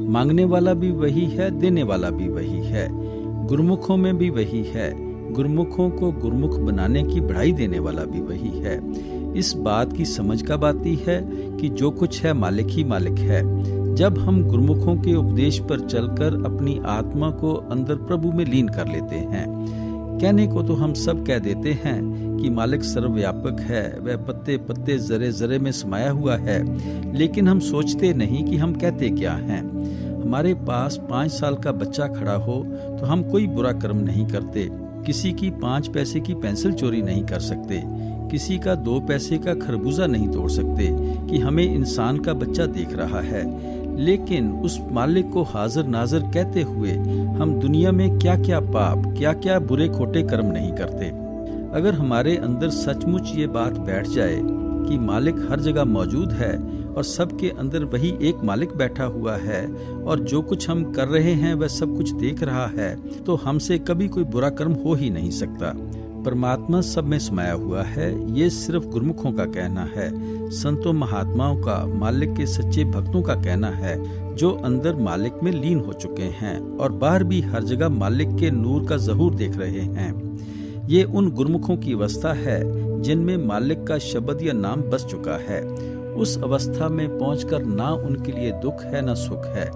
मांगने वाला भी वही है, देने वाला भी वही है, गुरमुखों में भी वही है, गुरमुखों को गुरमुख बनाने की बढ़ाई देने वाला भी वही है। इस बात की समझ कब आती है कि जो कुछ है मालिक ही मालिक है? जब हम गुरमुखों के उपदेश पर चलकर अपनी आत्मा को अंदर प्रभु में लीन कर लेते हैं। कहने को तो हम सब कह देते हैं कि मालिक सर्वव्यापक है, वह पत्ते पत्ते जरे जरे में समाया हुआ है, लेकिन हम सोचते नहीं कि हम कहते क्या हैं। हमारे पास 5 साल का बच्चा खड़ा हो तो हम कोई बुरा कर्म नहीं करते, किसी की 5 पैसे की पेंसिल चोरी नहीं कर सकते, किसी का 2 पैसे का खरबूजा नहीं तोड़ सकते कि हमें इंसान का बच्चा देख रहा है। लेकिन उस मालिक को हाजिर नाजिर कहते हुए हम दुनिया में क्या क्या पाप, क्या क्या बुरे खोटे कर्म नहीं करते। अगर हमारे अंदर सचमुच ये बात बैठ जाए कि मालिक हर जगह मौजूद है और सबके अंदर वही एक मालिक बैठा हुआ है और जो कुछ हम कर रहे हैं वह सब कुछ देख रहा है, तो हमसे कभी कोई बुरा कर्म हो ही नहीं सकता। परमात्मा सब में समाया हुआ है, ये सिर्फ गुरमुखों का कहना है, संतों महात्माओं का, मालिक के सच्चे भक्तों का कहना है, जो अंदर मालिक में लीन हो चुके हैं और बाहर भी हर जगह मालिक के नूर का ज़हूर देख रहे हैं। ये उन गुरमुखों की अवस्था है जिनमें मालिक का शब्द या नाम बस चुका है। उस अवस्था में पहुंचकर ना उनके लिए दुख है ना सुख है,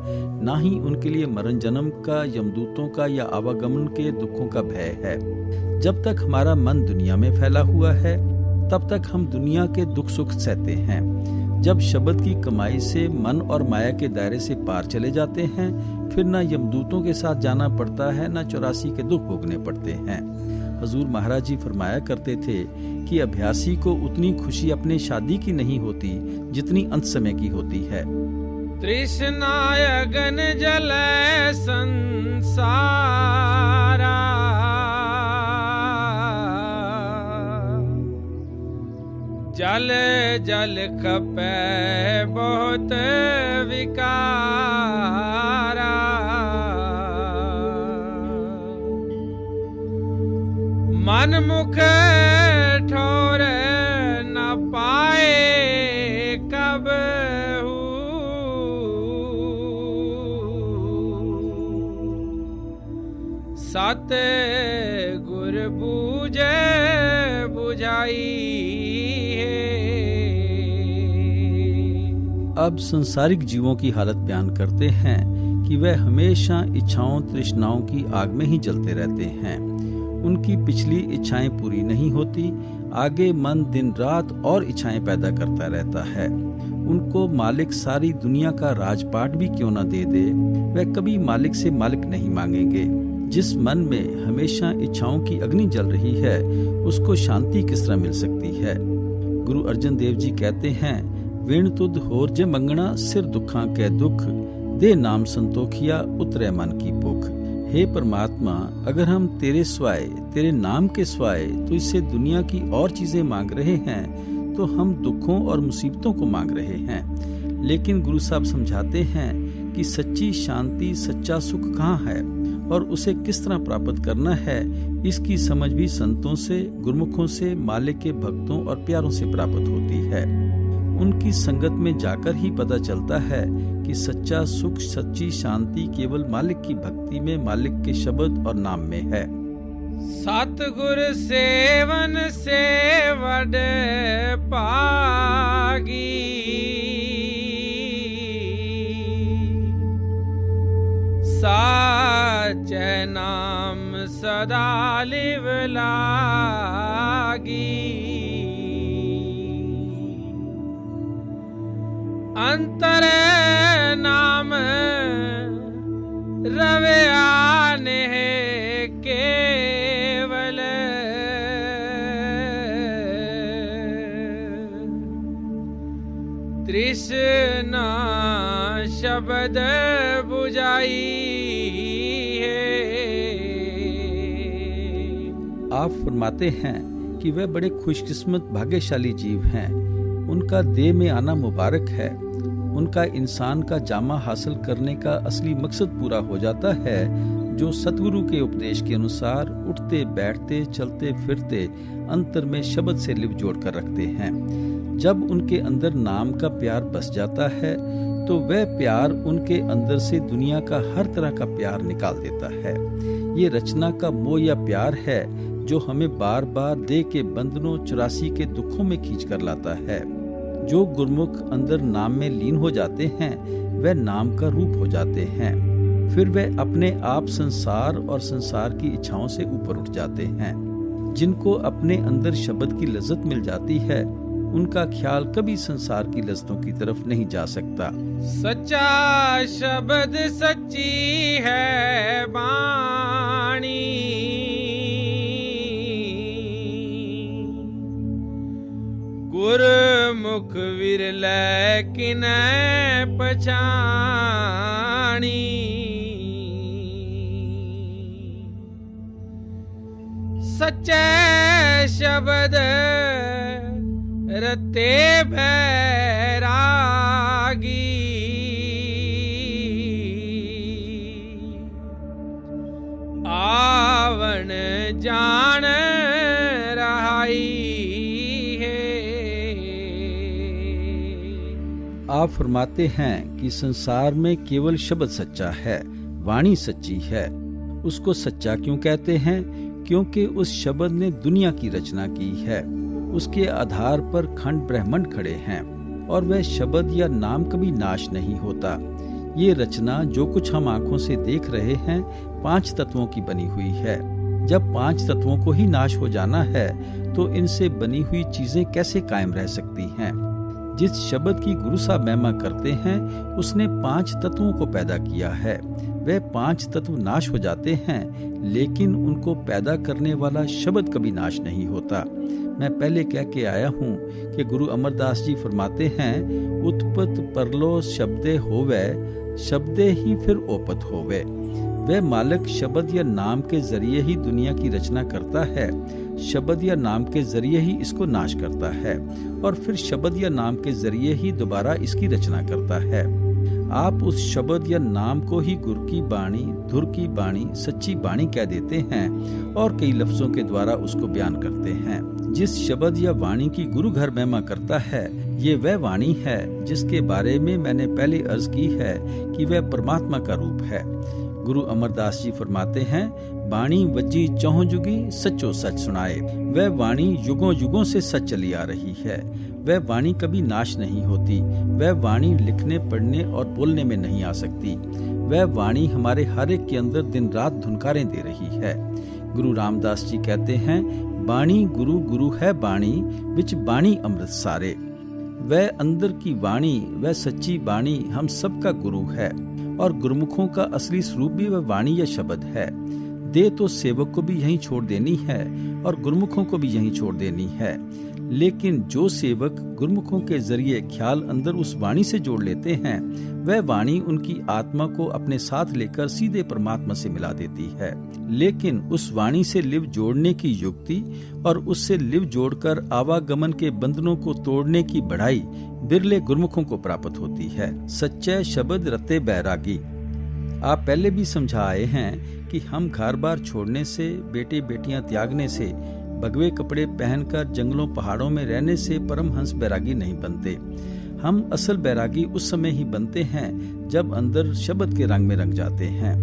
ना ही उनके लिए मरण जन्म का, यमदूतों का या आवागमन के दुखों का भय है। जब तक हमारा मन दुनिया में फैला हुआ है तब तक हम दुनिया के दुख सुख सहते हैं। जब शब्द की कमाई से मन और माया के दायरे से पार चले जाते हैं, फिर ना यमदूतों के साथ जाना पड़ता है, ना 84 के दुख भोगने पड़ते हैं। हजूर महाराज जी फरमाया करते थे कि अभ्यासी को उतनी खुशी अपने शादी की नहीं होती जितनी अंत समय की होती है। तृष्णायगन जलै संसारा, जल जल खपै बहुत विकारा, मन मुख ठोर न पाए कब हूँ, सत गुर बूझे बुझाई है। अब संसारिक जीवों की हालत बयान करते हैं कि वह हमेशा इच्छाओं तृष्णाओं की आग में ही जलते रहते हैं। उनकी पिछली इच्छाएं पूरी नहीं होती, आगे मन दिन रात और इच्छाएं पैदा करता रहता है। उनको मालिक सारी दुनिया का राजपाट भी क्यों न दे दे, वह कभी मालिक से मालिक नहीं मांगेंगे। जिस मन में हमेशा इच्छाओं की अग्नि जल रही है, उसको शांति किस तरह मिल सकती है? गुरु अर्जन देव जी कहते हैं, विण तुद होर जे मंगना, सिर दुखा कै दुख, दे नाम संतोखिया, उतरे मन की भूख। हे परमात्मा, अगर हम तेरे स्वाय, तेरे नाम के स्वाय तो इससे दुनिया की और चीजें मांग रहे हैं, तो हम दुखों और मुसीबतों को मांग रहे हैं। लेकिन गुरु साहब समझाते हैं कि सच्ची शांति, सच्चा सुख कहाँ है और उसे किस तरह प्राप्त करना है, इसकी समझ भी संतों से, गुरुमुखों से, मालिक के भक्तों और प्यारों से प्राप्त होती है। उनकी संगत में जाकर ही पता चलता है कि सच्चा सुख, सच्ची शांति केवल मालिक की भक्ति में, मालिक के शब्द और नाम में है। सतगुर सेवन से वड पागी, साचे नाम सदा लिव लागी। अंतर नाम रवे आने केवल, तृष्णा शब्द बुझाई है। आप फरमाते हैं कि वे बड़े खुशकिस्मत भाग्यशाली जीव हैं। उनका देह में आना मुबारक है। उनका इंसान का जामा हासिल करने का असली मकसद पूरा हो जाता है, जो सतगुरु के उपदेश के अनुसार उठते, बैठते, चलते फिरते अंतर में शब्द से लिव जोड़ कर रखते हैं। जब उनके अंदर नाम का प्यार बस जाता है तो वह प्यार उनके अंदर से दुनिया का हर तरह का प्यार निकाल देता है। ये रचना का मोह या प्यार है जो हमें बार बार देह के बंधनों, 84 के दुखों में खींच कर लाता है। जो गुरमुख अंदर नाम में लीन हो जाते हैं वह नाम का रूप हो जाते हैं। फिर वह अपने आप संसार और संसार की इच्छाओं से ऊपर उठ जाते हैं। जिनको अपने अंदर शब्द की लज्जत मिल जाती है, उनका ख्याल कभी संसार की लज्जतों की तरफ नहीं जा सकता। सच्चा शब्द सच्ची है बाणी, गुरमुख विरल किनै पछाणी। सच्चे शब्द रते बैरागी, आवण जान रहाई है। आप फरमाते हैं कि संसार में केवल शब्द सच्चा है, वाणी सच्ची है। उसको सच्चा क्यों कहते हैं? क्योंकि उस शब्द ने दुनिया की रचना की है। उसके आधार पर खंड ब्रह्मांड खड़े हैं और वह शब्द या नाम कभी नाश नहीं होता। ये रचना जो कुछ हम आंखों से देख रहे हैं 5 तत्वों की बनी हुई है। जब 5 तत्वों को ही नाश हो जाना है तो इनसे बनी हुई चीजें कैसे कायम रह सकती हैं? जिस शब्द की गुरु साहब महिमा करते हैं उसने 5 तत्वों को पैदा किया है। वह 5 तत्व नाश हो जाते हैं लेकिन उनको पैदा करने वाला शब्द कभी नाश नहीं होता। मैं पहले कह के आया हूँ कि गुरु अमरदास जी फरमाते हैं, उत्पत परलो शब्दे होवे, शब्दे ही फिर ओपत होवे। वह मालिक शब्द या नाम के जरिए ही दुनिया की रचना करता है, शब्द या नाम के जरिए ही इसको नाश करता है और फिर शब्द या नाम के जरिए ही दोबारा इसकी रचना करता है। आप उस शब्द या नाम को ही गुरु की बाणी, धुर की बाणी, सच्ची बाणी कह देते हैं और कई लफ्जों के द्वारा उसको बयान करते हैं। जिस शब्द या वाणी की गुरु घर महिमा करता है, ये वह वाणी है जिसके बारे में मैंने पहले अर्ज की है कि वह परमात्मा का रूप है। गुरु अमरदास जी फरमाते हैं, बाणी वज्जी चौह जुगी सच्चो सच सुनाए। वह वाणी युगों युगों से सच चली आ रही है। वह वाणी कभी नाश नहीं होती। वह वाणी लिखने, पढ़ने और बोलने में नहीं आ सकती। वह वाणी हमारे हर एक के अंदर दिन रात धुनकारें दे रही है। गुरु रामदास जी कहते हैं, बाणी गुरु गुरु है बाणी, विच बाणी अमृत सारे। वह अंदर की वाणी, वह सच्ची बाणी हम सबका गुरु है और गुरुमुखों का असली स्वरूप भी वह वाणी या शब्द है। दे तो सेवक को भी यहीं छोड़ देनी है और गुरुमुखों को भी यहीं छोड़ देनी है, लेकिन जो सेवक गुरुमुखों के जरिए ख्याल अंदर उस वाणी से जोड़ लेते हैं, वह वाणी उनकी आत्मा को अपने साथ लेकर सीधे परमात्मा से मिला देती है। लेकिन उस वाणी से लिव जोड़ने की युक्ति और उससे लिव जोड़कर आवागमन के बंधनों को तोड़ने की बढ़ाई बिरले गुरुमुखों को प्राप्त होती है। सच्चे शब्द रते बैरागी। आप पहले भी समझा आए हैं कि हम घर बार छोड़ने से, बेटे बेटियां त्यागने से, भगवे कपड़े पहनकर जंगलों पहाड़ों में रहने से परमहंस बैरागी नहीं बनते। हम असल बैरागी उस समय ही बनते हैं जब अंदर शब्द के रंग में रंग जाते हैं।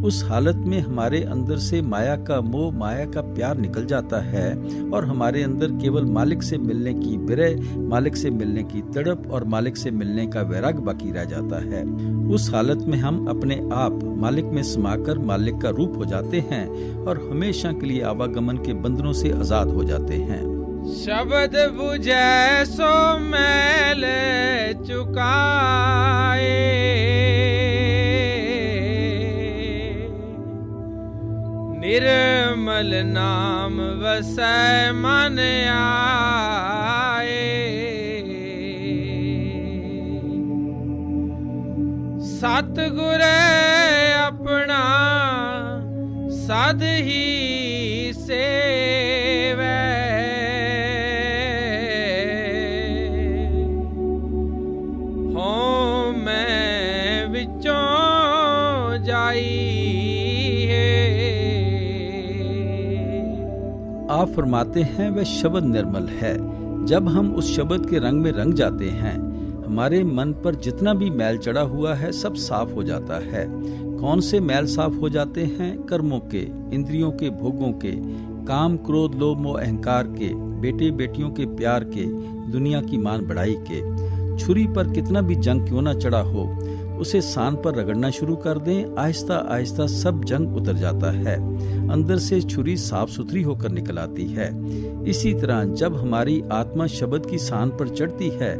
उस हालत में हमारे अंदर से माया का मोह, माया का प्यार निकल जाता है और हमारे अंदर केवल मालिक से मिलने की विरह, मालिक से मिलने की तड़प और मालिक से मिलने का वैराग बाकी रह जाता है। उस हालत में हम अपने आप मालिक में समाकर मालिक का रूप हो जाते हैं और हमेशा के लिए आवागमन के बंधनों से आजाद हो जाते हैं। शब्द बुझे सो मैल चुकाए, निर्मल नाम वसै मन आए। सतगुर अपना सद ही सेवै, हों मैं विचों जाई। आप फरमाते हैं वह शब्द निर्मल है। जब हम उस शब्द के रंग में रंग जाते हैं, हमारे मन पर जितना भी मैल चढ़ा हुआ है सब साफ हो जाता है। कौन से मैल साफ हो जाते हैं? कर्मों के, इंद्रियों के, भोगों के, काम क्रोध लोभ मोह अहंकार के, बेटे बेटियों के प्यार के, दुनिया की मान बढ़ाई के। छुरी पर कितना भी जंग क्यों न चढ़ा हो, उसे सान पर रगड़ना शुरू कर दें, आहिस्ता आहिस्ता सब जंग उतर जाता है। अंदर से छुरी साफ सुथरी होकर निकल आती है। इसी तरह जब हमारी आत्मा शब्द की सान पर चढ़ती है,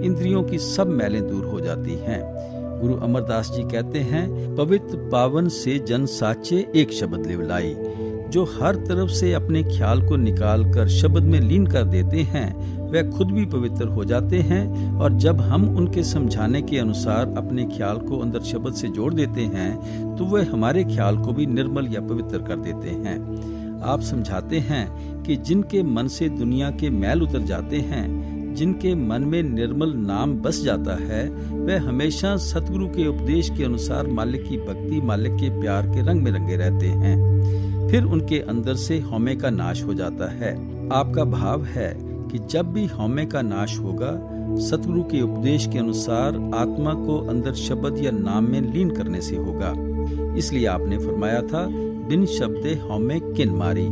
इंद्रियों की सब मैलें दूर हो जाती हैं। गुरु अमरदास जी कहते हैं, पवित्र पावन से जन साचे एक शब्द लिवलाई। जो हर तरफ से अपने ख्याल को निकाल कर शब्द में लीन कर देते हैं, वह खुद भी पवित्र हो जाते हैं। और जब हम उनके समझाने के अनुसार अपने ख्याल को अंदर शब्द से जोड़ देते हैं, तो वह हमारे ख्याल को भी निर्मल या पवित्र कर देते हैं। आप समझाते हैं कि जिनके मन से दुनिया के मैल उतर जाते हैं, जिनके मन में निर्मल नाम बस जाता है, वह हमेशा सतगुरु के उपदेश के अनुसार मालिक की भक्ति, मालिक के प्यार के रंग में रंगे रहते हैं। फिर उनके अंदर से हौमे का नाश हो जाता है। आपका भाव है कि जब भी हौमे का नाश होगा, सतगुरु के उपदेश के अनुसार आत्मा को अंदर शब्द या नाम में लीन करने से होगा। इसलिए आपने फरमाया था, बिन शब्दे हौमे किन मारी।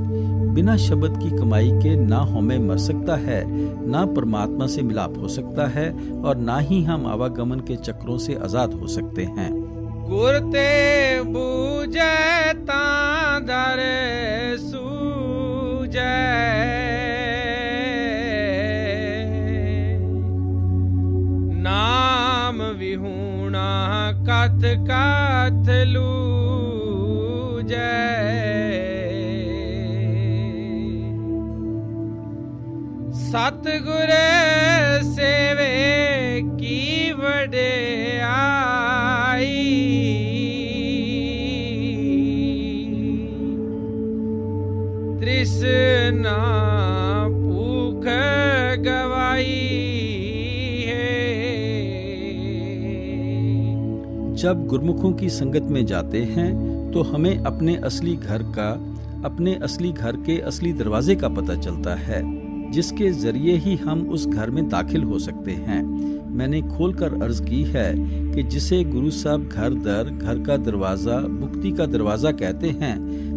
बिना शब्द की कमाई के ना हौमे मर सकता है, ना परमात्मा से मिलाप हो सकता है और ना ही हम आवागमन के चक्रों से आजाद हो सकते हैं। गुरते बूझे तांदर सूझे, नाम विहूणा कथ कथ लूझे। सतगुर सेवे की वडियाई, तृष्णा भूख गवाई है। जब गुरुमुखों की संगत में जाते हैं तो हमें अपने असली घर के असली दरवाजे का पता चलता है, जिसके जरिए ही हम उस घर में दाखिल हो सकते हैं। मैंने खोलकर अर्ज की है कि जिसे गुरु साहब घर का दरवाजा, मुक्ति का दरवाजा कहते हैं,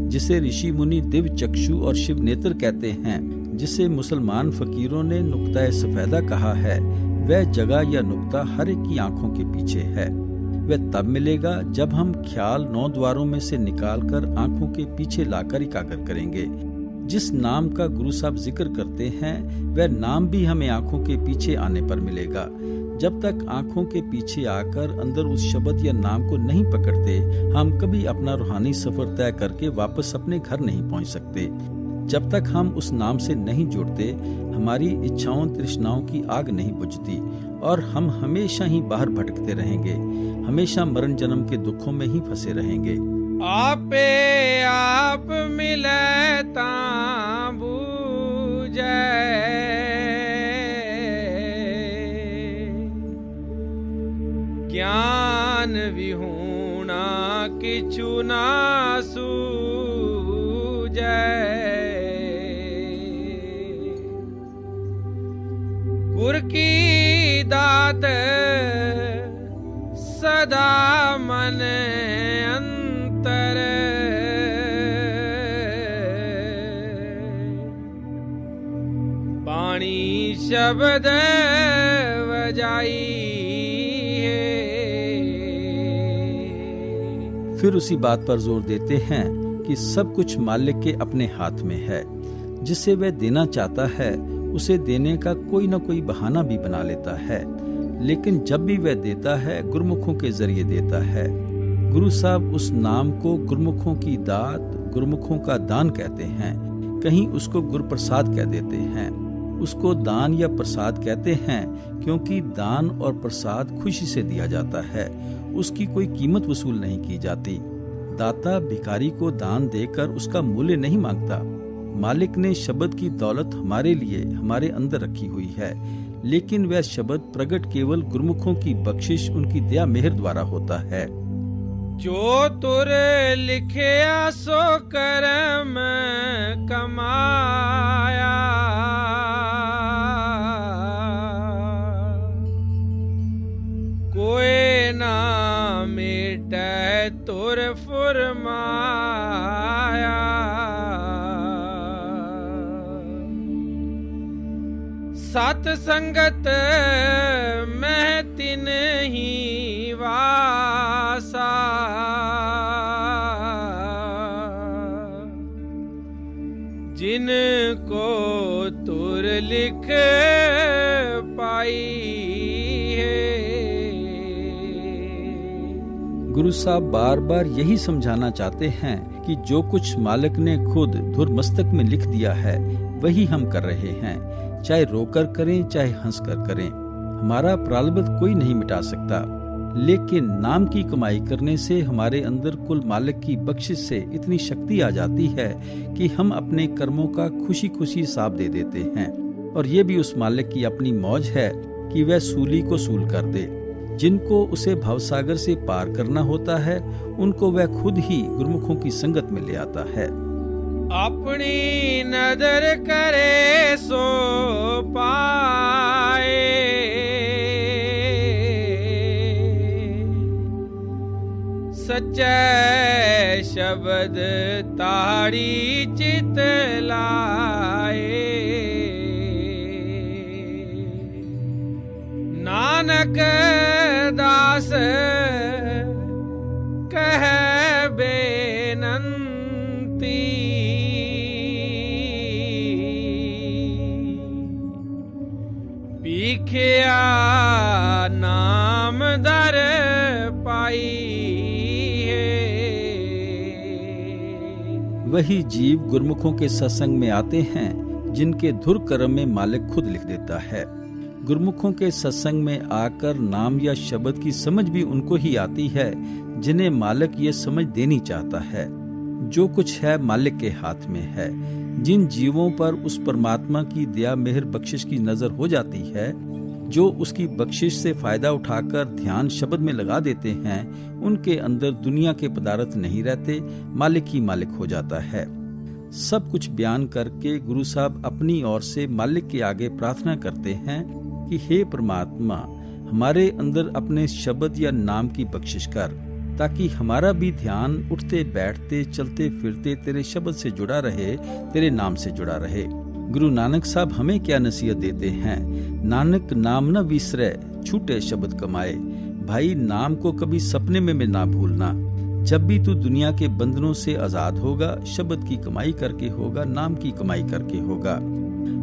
जिसे ऋषि मुनि दिव्य चक्षु और शिव नेत्र कहते हैं, जिसे मुसलमान फकीरों ने नुक्ता सफेदा कहा है, वह जगह या नुक्ता हर एक की आंखों के पीछे है। वह तब मिलेगा जब हम ख्याल 9 द्वारों में से निकालकर आंखों के पीछे लाकर एकाग्र करेंगे। जिस नाम का गुरु साहब जिक्र करते हैं, वह नाम भी हमें आंखों के पीछे आने पर मिलेगा। जब तक आंखों के पीछे आकर अंदर उस शब्द या नाम को नहीं पकड़ते, हम कभी अपना रूहानी सफर तय करके वापस अपने घर नहीं पहुंच सकते। जब तक हम उस नाम से नहीं जुड़ते, हमारी इच्छाओं तृष्णाओं की आग नहीं बुझती और हम हमेशा ही बाहर भटकते रहेंगे, हमेशा मरण जन्म के दुखों में ही फंसे रहेंगे। आपे आप मिले ता बूझे, ज्ञान विहूणा किछु ना सूझे। गुर की दात सदा मन अंतर, बाणी शब्द बजाई है। फिर उसी बात पर जोर देते हैं कि सब कुछ मालिक के अपने हाथ में है। जिसे वह देना चाहता है उसे देने का कोई न कोई बहाना भी बना लेता है, लेकिन जब भी वह देता है गुरमुखों के जरिए देता है। गुरु साहब उस नाम को गुरमुखों की दात, गुरमुखों का दान कहते हैं। कहीं उसको गुरु प्रसाद कह देते हैं। उसको दान या प्रसाद कहते हैं क्योंकि दान और प्रसाद खुशी से दिया जाता है, उसकी कोई कीमत वसूल नहीं की जाती। दाता भिखारी को दान देकर उसका मूल्य नहीं मांगता। मालिक ने शब्द की दौलत हमारे लिए हमारे अंदर रखी हुई है, लेकिन वह शब्द प्रकट केवल गुरमुखों की बख्शिश, उनकी दया मेहर द्वारा होता है। जो तुर लिखिया सो कर्म कमाया, कोई ना मिटे तुर फुरमाया। सत संगत में तिन ही वासा, जिनको तुर लिख पाई है। गुरु साहब बार बार यही समझाना चाहते हैं कि जो कुछ मालिक ने खुद धुर मस्तक में लिख दिया है वही हम कर रहे हैं, चाहे रोकर करें चाहे हंस कर करें। हमारा प्रारब्ध कोई नहीं मिटा सकता, लेकिन नाम की कमाई करने से हमारे अंदर कुल मालिक की बख्शिश से इतनी शक्ति आ जाती है कि हम अपने कर्मों का खुशी खुशी हिसाब दे देते हैं। और ये भी उस मालिक की अपनी मौज है कि वह सूली को सूल कर दे। जिनको उसे भवसागर से पार करना होता है उनको वह खुद ही गुरमुखों की संगत में ले आता है। अपनी नदर करे सो पाए, सच्चे शब्द ताड़ी चित लाए। नानक दास कह बेनंती, पीखिया नाम दर पाई है। वही जीव गुरमुखों के सत्संग में आते हैं जिनके धुर कर्म में मालिक खुद लिख देता है। गुरमुखों के सत्संग में आकर नाम या शब्द की समझ भी उनको ही आती है जिन्हें मालिक ये समझ देनी चाहता है। जो कुछ है मालिक के हाथ में है। जिन जीवों पर उस परमात्मा की दया मेहर बख्शिश की नजर हो जाती है, जो उसकी बख्शिश से फायदा उठाकर ध्यान शब्द में लगा देते हैं, उनके अंदर दुनिया के पदार्थ नहीं रहते, मालिक ही मालिक हो जाता है। सब कुछ बयान करके गुरु साहब अपनी ओर से मालिक के आगे प्रार्थना करते हैं कि हे परमात्मा, हमारे अंदर अपने शब्द या नाम की बख्शिश कर, ताकि हमारा भी ध्यान उठते बैठते चलते फिरते तेरे शब्द से जुड़ा रहे, तेरे नाम से जुड़ा रहे। गुरु नानक साहब हमें क्या नसीहत देते हैं? नानक नाम न विसरे, छूटे शब्द कमाए। भाई, नाम को कभी सपने में ना भूलना। जब भी तू दुनिया के बंधनों से आजाद होगा, शब्द की कमाई करके होगा, नाम की कमाई करके होगा।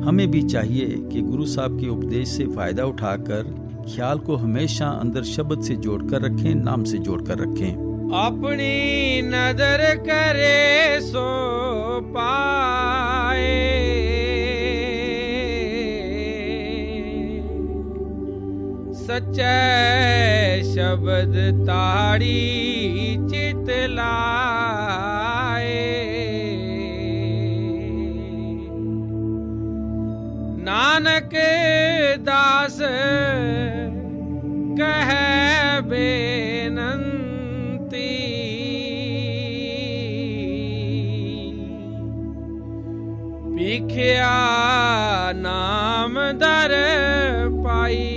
हमें भी चाहिए कि गुरु साहब के उपदेश से फायदा उठाकर ख्याल को हमेशा अंदर शब्द से जोड़कर रखें, नाम से जोड़कर रखें। अपनी नदर करे सो पाए। सच्चे शब्द ताड़ी चित लाए। नानक दास कह बेनंती, भिखिया नाम दर पाई।